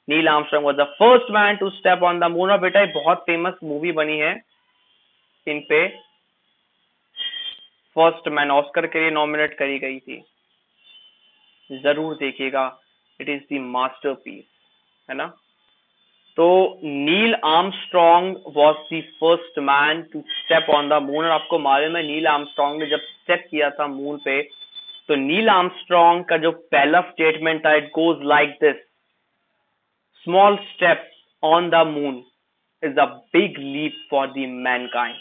Neil Armstrong was the first man to step on the moon. और बेटा एक बहुत फेमस मूवी बनी है इन पे, फर्स्ट मैन, ऑस्कर के लिए नॉमिनेट करी गई थी, जरूर देखिएगा, इट इज द मास्टरपीस, है ना। तो Neil Armstrong was the first man to step on the moon. और आपको मालूम है नील आर्मस्ट्रॉन्ग ने जब स्टेप किया था मून पे, तो नील आर्मस्ट्रॉन्ग का जो पहला स्टेटमेंट था, it goes like this, small step on the moon is a big leap for the mankind.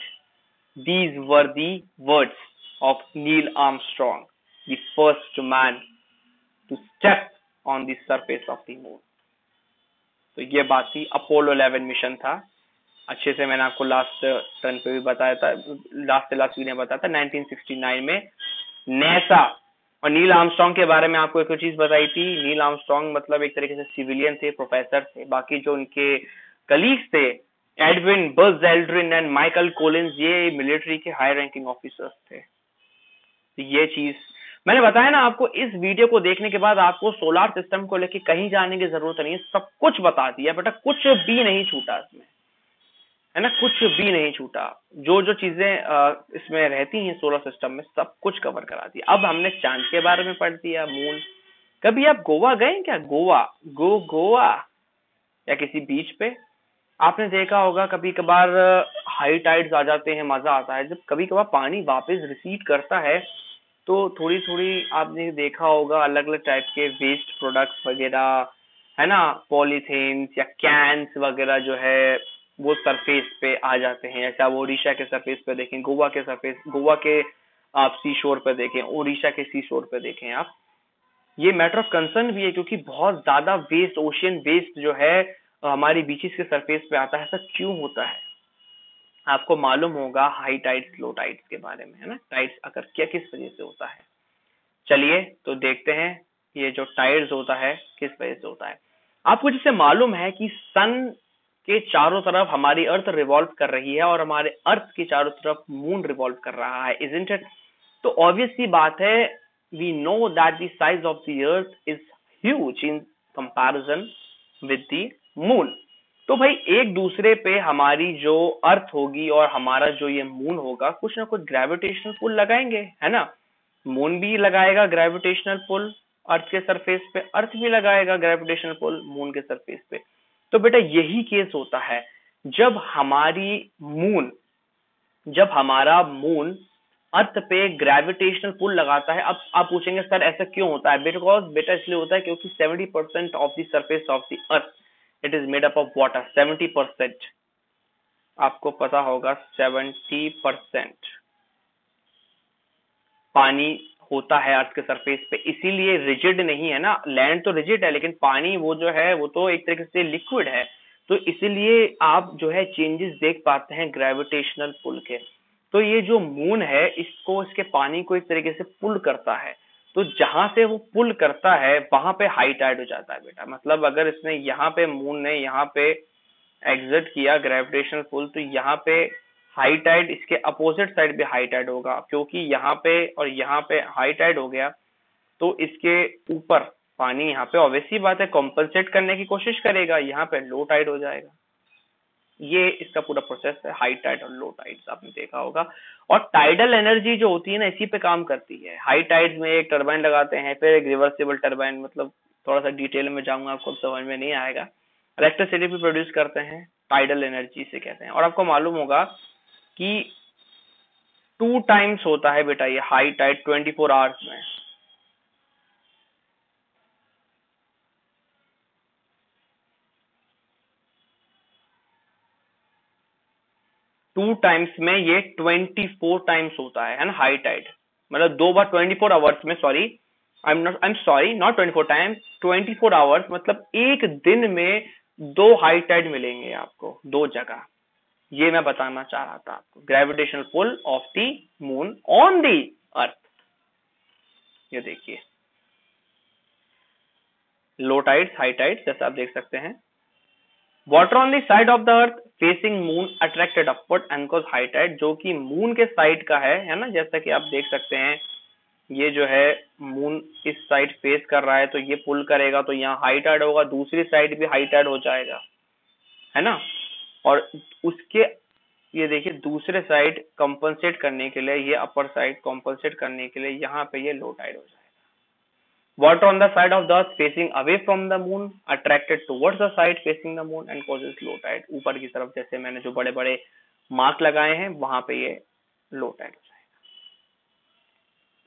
These were the words of Neil Armstrong, the first man to step on the surface of the moon. तो ये बात थी, Apollo 11 mission था। अच्छे से मैंने आपको last turn पे भी बताया था, लास्ट वीडियो में बताया था 1969 में नेसा और नील आर्मस्ट्रॉन्ग के बारे में आपको एक चीज बताई थी। नील आर्मस्ट्रॉन्ग मतलब एक तरीके से सिविलियन थे, प्रोफेसर थे, बाकी जो उनके कलीग्स थे Edwin, Buzz Aldrin and Michael Collins, ये मिलिट्री के हाई रैंकिंग ऑफिसर्स थे। तो ये चीज मैंने बताया ना आपको, इस वीडियो को देखने के बाद आपको सोलर सिस्टम को लेके कहीं जाने की जरूरत नहीं है, सब कुछ बता दिया बेटा, कुछ भी नहीं छूटा इसमें, है ना, कुछ भी नहीं छूटा। जो जो चीजें इसमें रहती हैं सोलर सिस्टम में सब कुछ कवर करा दिया। अब हमने चांद के बारे में पढ़ दिया, मून। कभी आप गोवा गए क्या, गोवा या किसी बीच पे आपने देखा होगा, कभी कभार हाई टाइड्स आ जाते हैं, मजा आता है। जब कभी कभार पानी वापस रिसीड करता है तो थोड़ी थोड़ी आपने देखा होगा अलग अलग टाइप के वेस्ट प्रोडक्ट्स वगैरह, है ना, पॉलीथीन्स या कैंस वगैरह जो है वो सरफेस पे आ जाते हैं। जैसे आप ओडिशा के सरफेस पे देखें, गोवा के आप सी शोर पे देखें, ओडिशा के सी शोर पे देखें आप, ये मैटर ऑफ कंसर्न भी है, क्योंकि बहुत ज्यादा वेस्ट, ओशियन वेस्ट जो है हमारी बीचेस के सरफेस पे आता है। ऐसा क्यों होता है? आपको मालूम होगा हाई टाइड्स लो टाइड्स के बारे में, है ना, टाइड्स अगर क्या किस वजह से होता है। चलिए तो देखते हैं ये जो टाइड्स होता है किस वजह से होता है। आपको जैसे मालूम है कि सन के चारों तरफ हमारी अर्थ रिवॉल्व कर रही है और हमारे अर्थ के चारों तरफ मून रिवॉल्व कर रहा है, इजंट इट? तो ऑब्वियस सी बात है, we know that the size of the earth is huge in comparison with the moon. तो भाई एक दूसरे पे हमारी जो अर्थ होगी और हमारा जो ये मून होगा, कुछ ना कुछ ग्रेविटेशनल पुल लगाएंगे, है ना। मून भी लगाएगा ग्रेविटेशनल पुल अर्थ के सरफेस पे, अर्थ भी लगाएगा ग्रेविटेशनल पुल मून के सरफेस पे। तो बेटा यही केस होता है जब हमारा मून अर्थ पे ग्रेविटेशनल पुल लगाता है। अब आप पूछेंगे सर ऐसा क्यों होता है? बिकॉज बेटा इसलिए होता है क्योंकि 70% of the surface of the earth it is made up of water. 70%, आपको पता होगा 70% पानी होता है अर्थ के सरफेस पे, इसीलिए रिजिड नहीं है ना। लैंड तो रिजिड है, लेकिन पानी वो जो है वो तो एक तरीके से लिक्विड है। तो इसीलिए आप जो है चेंजेस देख पाते हैं ग्रेविटेशनल पुल के। तो ये जो मून है इसको, इसके पानी को एक तरीके से पुल करता है। तो जहां से वो पुल करता है वहां पे हाई टाइड हो जाता है बेटा। मतलब अगर इसने यहाँ पे, मून ने यहाँ पे एग्जिट किया ग्रेविटेशनल पुल, तो यहाँ पे हाई टाइड, इसके अपोजिट साइड पे हाई टाइड होगा, क्योंकि यहाँ पे और यहाँ पे हाई टाइड हो गया तो इसके ऊपर पानी यहाँ पे ऑब्वियसली बात है कॉम्पनसेट करने की कोशिश करेगा, यहाँ पे लो टाइड हो जाएगा। ये इसका पूरा प्रोसेस है, हाई टाइड और लो टाइड्स आपने देखा होगा। और टाइडल एनर्जी जो होती है ना इसी पे काम करती है। हाई टाइड्स में एक टरबाइन लगाते हैं, फिर एक रिवर्सिबल टरबाइन, मतलब थोड़ा सा डिटेल में जाऊंगा आपको समझ में नहीं आएगा। इलेक्ट्रिसिटी भी प्रोड्यूस करते हैं, टाइडल एनर्जी से कहते हैं। और आपको मालूम होगा कि 2 टाइम्स होता है बेटा ये हाई टाइड 24 आवर्स में। टू टाइम्स में ये 24 टाइम्स होता है ना हाई टाइड। मतलब 2 बार 24 आवर्स में, sorry I am sorry, not 24 times, 24 hours, मतलब एक दिन में 2 हाई टाइड मिलेंगे आपको 2 जगह। ये मैं बताना चाह रहा था आपको, gravitational pull of the moon on the earth. ये देखिए लो टाइड्स, हाई टाइड्स, जैसा आप देख सकते हैं। Water on the side of the earth facing moon attracted upward and cause high tide, जो कि मून के साइड का है ना। जैसा कि आप देख सकते हैं ये जो है मून इस साइड फेस कर रहा है तो ये पुल करेगा, तो यहाँ हाई टाइड होगा, दूसरी साइड भी हाई टाइड हो जाएगा, है ना। और उसके ये देखिए दूसरे साइड कंपनसेट करने के लिए, ये अपर साइड कंपनसेट करने के लिए यहाँ पे ये लो टाइड हो जाएगा। Water on the side of the earth facing away from the moon attracted towards the side facing the moon and causes low tide। ऊपर की तरफ जैसे मैंने जो बड़े बड़े मार्क लगाए हैं वहां पे ये लो टाइड हो जाएगा।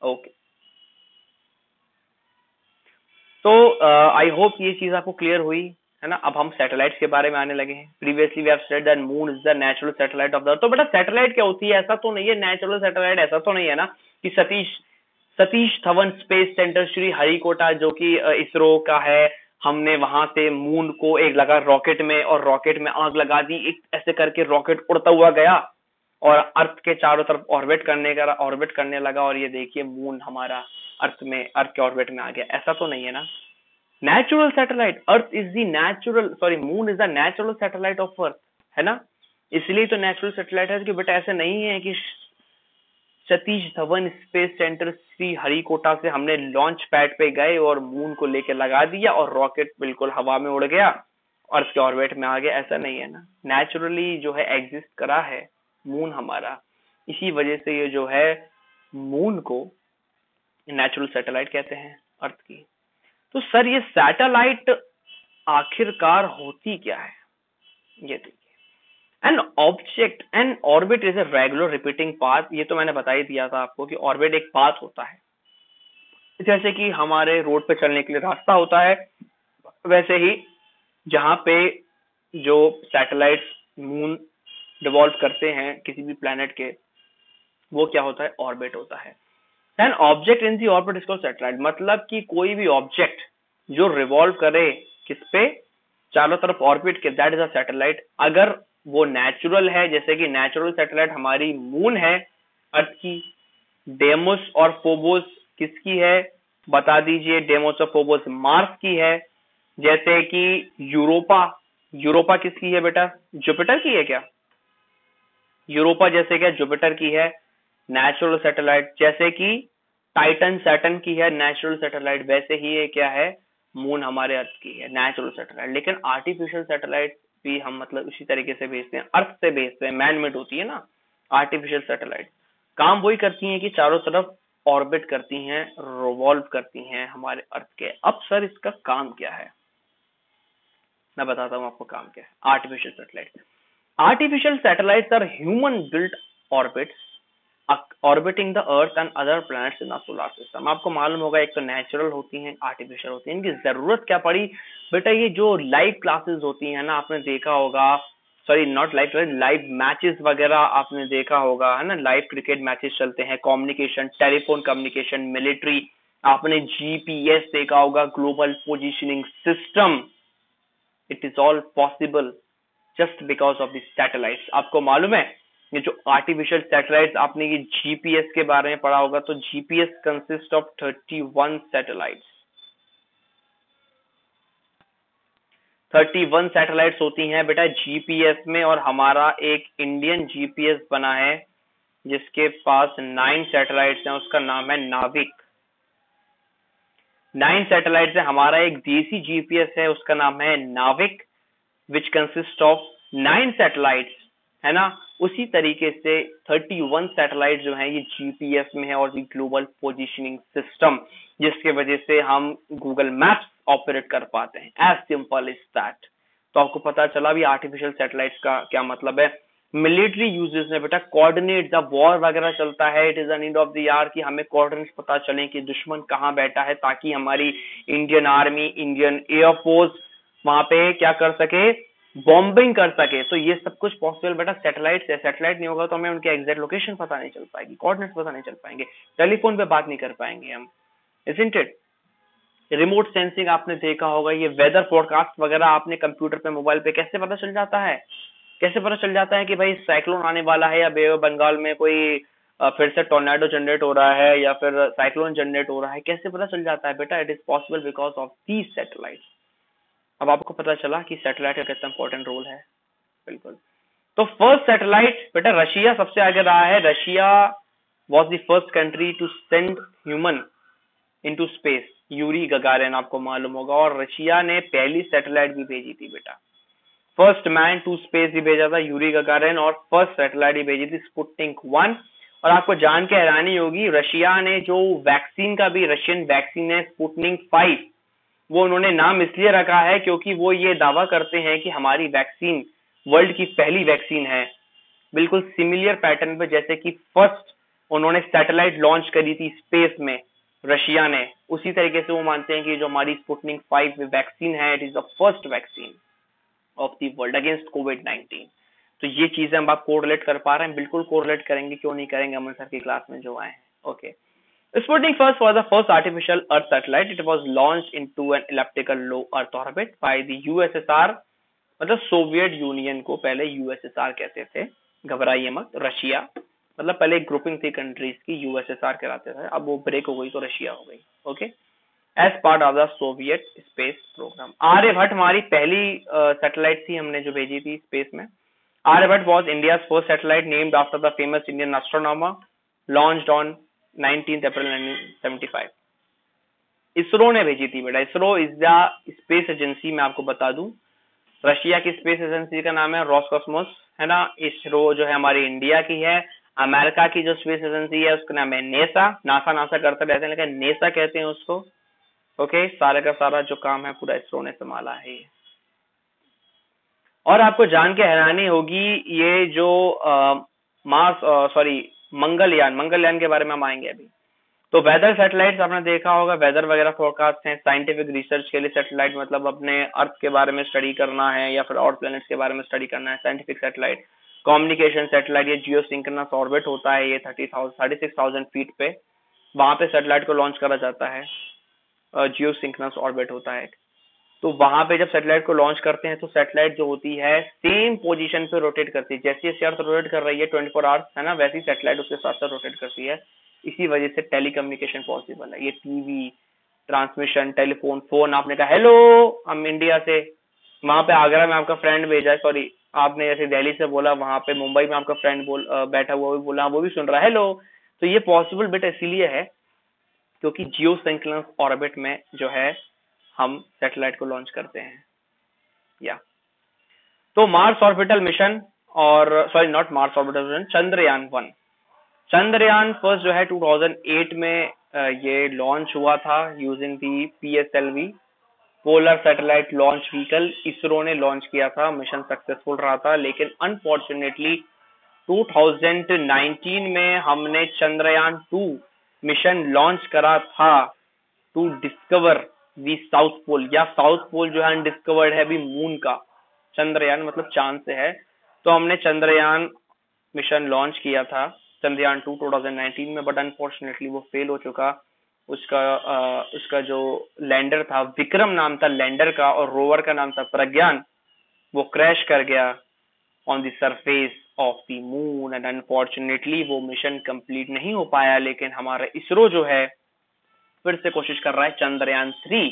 ओके, तो आई होप ये चीज आपको क्लियर हुई, है ना। अब हम सैटेलाइट्स के बारे में आने लगे हैं। Previously we have said that moon is the natural satellite of the earth. तो बेटा सैटेलाइट क्या होती है? ऐसा तो नहीं है नेचुरल सैटेलाइट, ऐसा तो नहीं है ना कि सतीश धवन स्पेस सेंटर श्री हरिकोटा जो कि इसरो का है, हमने वहां से मून को एक लगा रॉकेट में और रॉकेट में आग लगा दी, एक ऐसे करके रॉकेट उड़ता हुआ गया और अर्थ के चारों तरफ ऑर्बिट करने लगा और ये देखिए मून हमारा अर्थ के ऑर्बिट में आ गया। ऐसा तो नहीं है ना। Natural satellite, earth is the natural, sorry moon is the natural satellite of earth, है ना। इसलिए तो नेचुरल सैटेलाइट है कि बेटा ऐसे नहीं है कि सतीश धवन स्पेस सेंटर श्री हरिकोटा से हमने लॉन्च पैड पे गए और मून को लेके लगा दिया और रॉकेट बिल्कुल हवा में उड़ गया अर्थ के ऑर्बिट में आ गया। ऐसा नहीं है ना। नेचुरली जो है एग्जिस्ट करा है मून हमारा, इसी वजह से ये जो है मून को नेचुरल सैटेलाइट कहते हैं अर्थ की। तो सर ये सैटेलाइट आखिरकार होती क्या है? ये देखिए, an object N orbit is a regular repeating path. ये तो मैंने बता ही दिया था आपको कि ऑर्बिट एक पाथ होता है। जैसे कि हमारे रोड पे चलने के लिए रास्ता होता है, वैसे ही जहां पे जो सैटेलाइट मून रिवॉल्व करते हैं किसी भी प्लेनेट के, वो क्या होता है? ऑर्बिट होता है। An object in the orbit is called satellite, मतलब कि कोई भी ऑब्जेक्ट जो रिवॉल्व करे किस पे, चारों तरफ ऑर्बिट के, दैट इज अ सैटेलाइट। अगर वो नेचुरल है, जैसे कि नेचुरल सैटेलाइट हमारी मून है अर्थ की, डेमोस और फोबोस किसकी है बता दीजिए, डेमोस और फोबोस मार्स की है। जैसे कि यूरोपा, यूरोपा किसकी है बेटा, जुपिटर की है क्या, यूरोपा जैसे क्या जुपिटर की है नेचुरल सैटेलाइट। जैसे कि टाइटन सैटर्न की है नेचुरल सैटेलाइट, वैसे ही ये क्या है, मून हमारे अर्थ की है नेचुरल सैटेलाइट। लेकिन आर्टिफिशियल सैटेलाइट भी हम मतलब इसी तरीके से भेजते हैं, अर्थ से भेजते हैं, मैन मेड होती है ना आर्टिफिशियल सैटेलाइट। काम वही करती हैं कि चारों तरफ ऑर्बिट करती हैं, रिवॉल्व करती हैं हमारे अर्थ के। अब सर इसका काम क्या है, मैं बताता हूँ आपको काम क्या है artificial satellite. Artificial satellites are human-built orbits orbiting the Earth and other planets in the solar system। आपको मालूम होगा एक तो नेचुरल होती हैं, आर्टिफिशियल होती हैं। इनकी जरूरत क्या पड़ी बेटा, ये जो लाइव क्लासेस होती हैं ना, आपने देखा होगा, sorry not live, live matches वगैरह आपने देखा होगा है ना, लाइव क्रिकेट मैचेस चलते हैं, कम्युनिकेशन, टेलीफोन कम्युनिकेशन, मिलिट्री, आपने जीपीएस देखा होगा, global positioning system, it is all possible just because of the satellites. आपको मालूम है ये जो आर्टिफिशियल सैटेलाइट्स, आपने ये जीपीएस के बारे में पढ़ा होगा, तो GPS consist of 31 satellites, 31 satellites होती हैं बेटा जीपीएस में। और हमारा एक इंडियन जीपीएस बना है जिसके पास 9 सैटेलाइट्स हैं, उसका नाम है नाविक। 9 सैटेलाइट्स है। हमारा एक देसी जीपीएस है, उसका नाम है नाविक, विच कंसिस्ट ऑफ 9 सैटेलाइट्स, है ना। उसी तरीके से 31 सैटेलाइट जो हैं ये जीपीएस में है, और ग्लोबल पोजिशनिंग सिस्टम, जिसके वजह से हम गूगल मैप्स ऑपरेट कर पाते हैं। As simple is that. तो आपको पता चला भी आर्टिफिशियल सैटेलाइट्स का क्या मतलब है। मिलिट्री यूजेस में बेटा कोऑर्डिनेट, जब वॉर वगैरह चलता है, it is a need of the hour कि हमें कोऑर्डिनेट्स पता चले कि दुश्मन कहाँ बैठा है, ताकि हमारी इंडियन आर्मी, इंडियन एयरफोर्स वहां पे क्या कर सके, बॉम्बिंग कर सके। तो ये सब कुछ पॉसिबल बेटा सैटेलाइट से। सैटेलाइट नहीं होगा तो हमें उनके एग्जैक्ट लोकेशन पता नहीं चल पाएगी, कोऑर्डिनेट्स पता नहीं चल पाएंगे, टेलीफोन पे बात नहीं कर पाएंगे हम, इजंट इट। रिमोट सेंसिंग आपने देखा होगा, ये वेदर फोरकास्ट वगैरह आपने कंप्यूटर पे, मोबाइल पे कैसे पता चल जाता है, कैसे पता चल जाता है कि भाई साइक्लोन आने वाला है, या बे ऑफ बंगाल में कोई फिर से टोर्नेडो जनरेट हो रहा है, या फिर साइक्लोन जनरेट हो रहा है, कैसे पता चल जाता है बेटा, it is possible because of these satellites. अब आपको पता चला कि सैटेलाइट का कितना इंपॉर्टेंट रोल है। बिल्कुल। तो फर्स्ट सैटेलाइट बेटा रशिया सबसे आगे रहा है। Russia was the first country to send human into space, Yuri Gagarin आपको मालूम होगा। और रशिया ने पहली सैटेलाइट भी भेजी थी बेटा, फर्स्ट मैन टू स्पेस भी भेजा था यूरी गगारिन, और फर्स्ट सैटेलाइट भी भेजी थी स्पुतनिक 1। और आपको जान के हैरानी होगी, रशिया ने जो वैक्सीन का भी, रशियन वैक्सीन है स्पुतनिक 5, वो उन्होंने नाम इसलिए रखा है क्योंकि वो ये दावा करते हैं कि हमारी वैक्सीन वर्ल्ड की पहली वैक्सीन है, बिल्कुल सिमिलर पैटर्न पे जैसे कि फर्स्ट उन्होंने सैटेलाइट लॉन्च करी थी स्पेस में रशिया ने, उसी तरीके से वो मानते हैं कि जो हमारी स्पुतनिक 5 वैक्सीन है, it is the first vaccine of the world against कोविड-19। तो ये चीजें हम आप कोरिलेट कर पा रहे हैं, बिल्कुल कोरिलेट करेंगे, क्यों नहीं करेंगे, अमन सर की क्लास में जो आए हैं। Okay. Sputnik first was the first artificial Earth satellite. It was launched into an elliptical low Earth orbit by the USSR, मतलब सोवियत यूनियन को पहले यूएसएसआर कहते थे, घबराइए मत, रशिया मतलब पहले एक ग्रुपिंग थी कंट्रीज की, यूएसएसआर कहलाते थे, अब वो ब्रेक हो गई तो रशिया हो गई। Okay. As part of the Soviet space program. Aryabhata हमारी पहली सैटेलाइट थी हमने जो भेजी थी स्पेस में। Aryabhata was India first satellite named after the famous Indian astronomer, launched on 19 April 1975। ISRO ने भेजी थी बेटा, ISRO is the space agency, मैं आपको बता दूं, रशिया की स्पेस एजेंसी का नाम है रोसकॉस्मोस, है ना। इसरो जो है हमारी इंडिया की है। अमेरिका की जो स्पेस एजेंसी है उसका नाम है नेसा, नासा नासा करते रहते हैं लेकिन नेसा कहते हैं उसको। ओके। सारे का सारा जो काम है पूरा इसरो ने संभाला है। और आपको जान के हैरानी होगी, ये जो मार्स, सॉरी मंगलयान के बारे में हम आएंगे अभी। तो वेदर सैटेलाइट्स आपने देखा होगा, वेदर वगैरह फोरकास्ट हैं, साइंटिफिक रिसर्च के लिए सैटेलाइट, मतलब अपने अर्थ के बारे में स्टडी करना है या फिर और प्लैनेट्स के बारे में स्टडी करना है, साइंटिफिक सैटेलाइट। कम्युनिकेशन सैटेलाइट, ये जियो सिंक्रोनस ऑर्बिट होता है, ये 36,000 फीट पे वहां पे सैटेलाइट को लॉन्च करा जाता है, जियो सिंक्रोनस ऑर्बिट होता है। तो वहां पे जब सैटेलाइट को लॉन्च करते हैं तो सैटेलाइट जो होती है सेम पोजीशन पे रोटेट करती है, जैसे जैसे अर्थ रोटेट कर रही है 24 आवर्स, है ना, वैसी सैटेलाइट उसके साथ साथ रोटेट करती है। इसी वजह से टेलीकम्युनिकेशन पॉसिबल है। ये टीवी, ट्रांसमिशन, टेलीफोन, फोन, आपने कहा हेलो हम इंडिया से, वहां पे आगरा में आपका फ्रेंड भेजा है, सॉरी आपने जैसे दिल्ली से बोला, वहां पे मुंबई में आपका फ्रेंड बैठा हुआ भी बोला, वो भी सुन रहा है हेलो। तो ये पॉसिबल बेटा इसीलिए है क्योंकि जियो सिंक्रोनस ऑर्बिट में जो है हम सैटेलाइट को लॉन्च करते हैं। या तो मार्स ऑर्बिटल मिशन, और sorry not Mars orbital mission, Chandrayaan 1, Chandrayaan first जो है 2008 में ये लॉन्च हुआ था using the PSLV, polar satellite launch vehicle. ISRO ने लॉन्च किया था, मिशन सक्सेसफुल रहा था, लेकिन अनफॉर्चुनेटली 2019 में हमने चंद्रयान 2 मिशन लॉन्च करा था to discover the south pole, या साउथ पोल जो है अनडिस्कवर्ड है अभी मून का। चंद्रयान मतलब चांद से है। तो हमने चंद्रयान मिशन लॉन्च किया था, चंद्रयान 2 2019 में, बट अनफॉर्चुनेटली वो फेल हो चुका। उसका जो लैंडर था, विक्रम नाम था लैंडर का, और रोवर का नाम था प्रज्ञान, वो क्रैश कर गया on the surface of the moon, and unfortunately वो मिशन कंप्लीट नहीं हो पाया। लेकिन हमारा इसरो जो है फिर से कोशिश कर रहा है चंद्रयान 3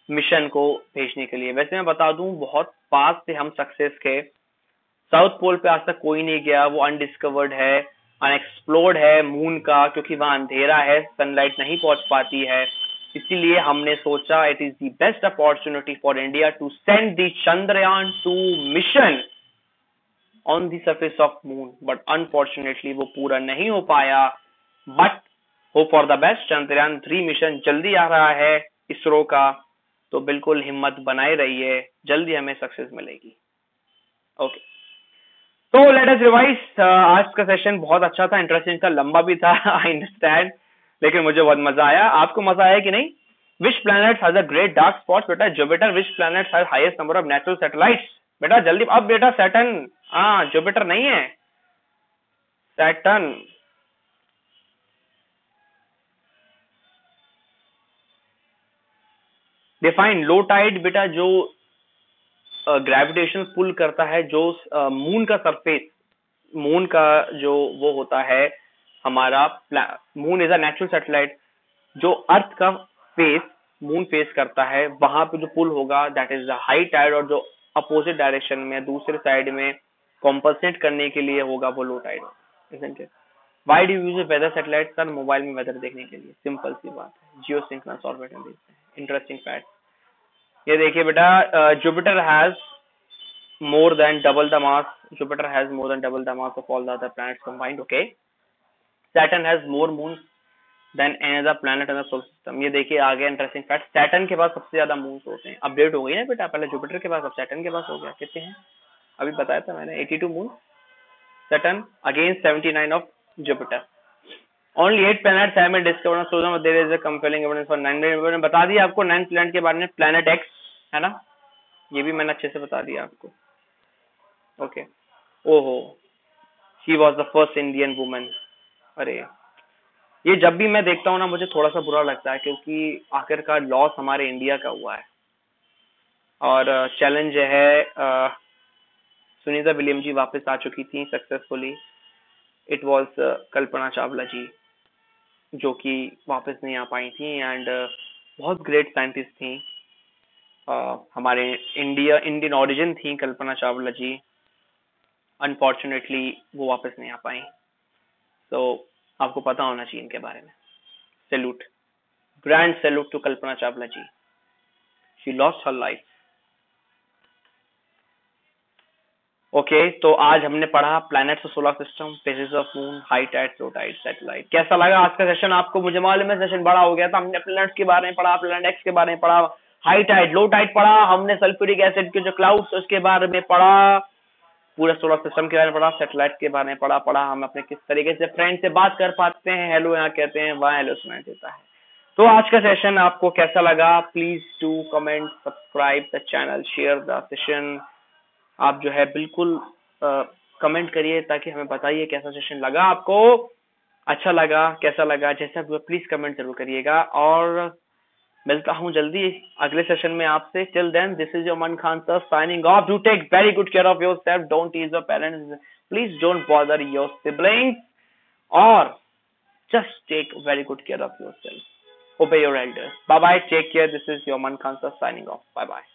मिशन को भेजने के लिए। वैसे मैं बता दूं बहुत पास से हम सक्सेस के, साउथ पोल पे आज तक कोई नहीं गया, वो अनडिस्कवर्ड है, अनएक्सप्लोर्ड है मून का, क्योंकि वहां अंधेरा है, सनलाइट नहीं पहुंच पाती है। इसीलिए हमने सोचा it is the best opportunity for India to send the Chandrayaan 2 mission on the surface of moon, but unfortunately वो पूरा नहीं हो पाया। But hope for the best, Chandrayaan 3 mission जल्दी आ रहा है इसरो का, तो बिल्कुल हिम्मत बनाए रहिए, जल्दी हमें सक्सेस मिलेगी। ओके, तो लेट अस रिवाइज। आज का सेशन बहुत अच्छा था, इंटरेस्टिंग था, लंबा भी था, आई अंडरस्टैंड, लेकिन मुझे बहुत मजा आया। आपको मजा आया कि नहीं? Which planet has a great dark spot? बेटा Jupiter. Which planet has highest number of natural satellites? बेटा जल्दी, अब बेटा सैटर्न, हाँ जुपिटर नहीं है, सैटर्न। Define low tide. बेटा जो ग्रेविटेशन पुल करता है, जो मून का सरफेस, मून का जो वो होता है हमारा, moon is a natural satellite, जो अर्थ का फेस मून फेस करता है, वहां पे जो पुल होगा that is the high tide, और जो अपोजिट डायरेक्शन में दूसरे साइड में कॉम्पनसेट करने के लिए होगा वो लो टाइड होगा। Why do use weather satellite? Sir mobile में वेदर देखने के लिए, सिंपल सी बात है, जियो सिंक्रोनस ऑर्बिट में देखते हैं। इंटरेस्टिंग फैक्ट ये देखिए बेटा, Jupiter has more than double the mass. Jupiter has more than double the mass of all the other planets combined. Okay. Saturn has more moons than any other planet in the solar system. ये देखिए आगे interesting fact, Saturn के पास सबसे ज्यादा moons होते हैं। Update हो गई ना बेटा, पहले जुपिटर के पास, अब सैटर्न के पास हो गया। कितने हैं अभी बताया था मैंने? 82 moon Saturn against 79 of Jupiter. Only 8 planets have been discovered on solar system. There is a compelling evidence for 9. मैंने बता दिया आपको 9 प्लैनेट के बारे में, प्लैनेट एक्स है ना, ये भी मैंने अच्छे से बता दिया आपको। ओके, ओहो, she was the first Indian women. अरे ये जब भी मैं देखता हूँ ना मुझे थोड़ा सा बुरा लगता है, क्योंकि आखिरकार लॉस हमारे इंडिया का हुआ है। और चैलेंज है, सुनीता विलियम जी वापस आ चुकी थी सक्सेसफुली। इट वॉज कल्पना चावला जी जो कि वापस नहीं आ पाई थी, एंड बहुत ग्रेट साइंटिस्ट थी, हमारे इंडियन ओरिजिन थी कल्पना चावला जी। अनफॉर्चुनेटली वो वापस नहीं आ पाई। तो आपको पता होना चाहिए इनके बारे में। Salute, grand salute to Kalpana Chawla ji, she lost her life. Okay, तो आज हमने पढ़ा planets of solar system, phases of moon, high tide, low tide, satellite. कैसा लगा आज का सेशन आपको? मुझे मालूम है सेशन बड़ा हो गया था, हमने प्लैनेट्स के बारे में पढ़ा, प्लैनेट एक्स के बारे में पढ़ा, हाई टाइड लो टाइड पढ़ा, हमने सल्फ्यूरिक एसिड के जो क्लाउड्स उसके बारे में पढ़ा, पूरे सोलर सिस्टम के बारे में पढ़ा, सैटेलाइट के बारे में पढ़ा हम अपने किस तरीके से फ्रेंड से बात कर पाते हैं, हेलो यहाँ कहते हैं, वहाँ हेलो सुनाई देता है। तो आज का सेशन आपको कैसा लगा? Please to comment, subscribe the channel, share the session. आप जो है बिल्कुल कमेंट करिए ताकि हमें बताइए कैसा सेशन लगा आपको। अच्छा लगा, कैसा लगा, जैसा भी प्लीज कमेंट जरूर करिएगा, और मिलता हूँ जल्दी अगले सेशन में आपसे. Till then, this is your मन Khan sir signing off. Do take very good care of your self, don't tease your parents, please don't bother your siblings, और just take very good care of yourself. Obey your elders. Bye bye. Take care. This is your Man Khan sir signing off. Bye bye.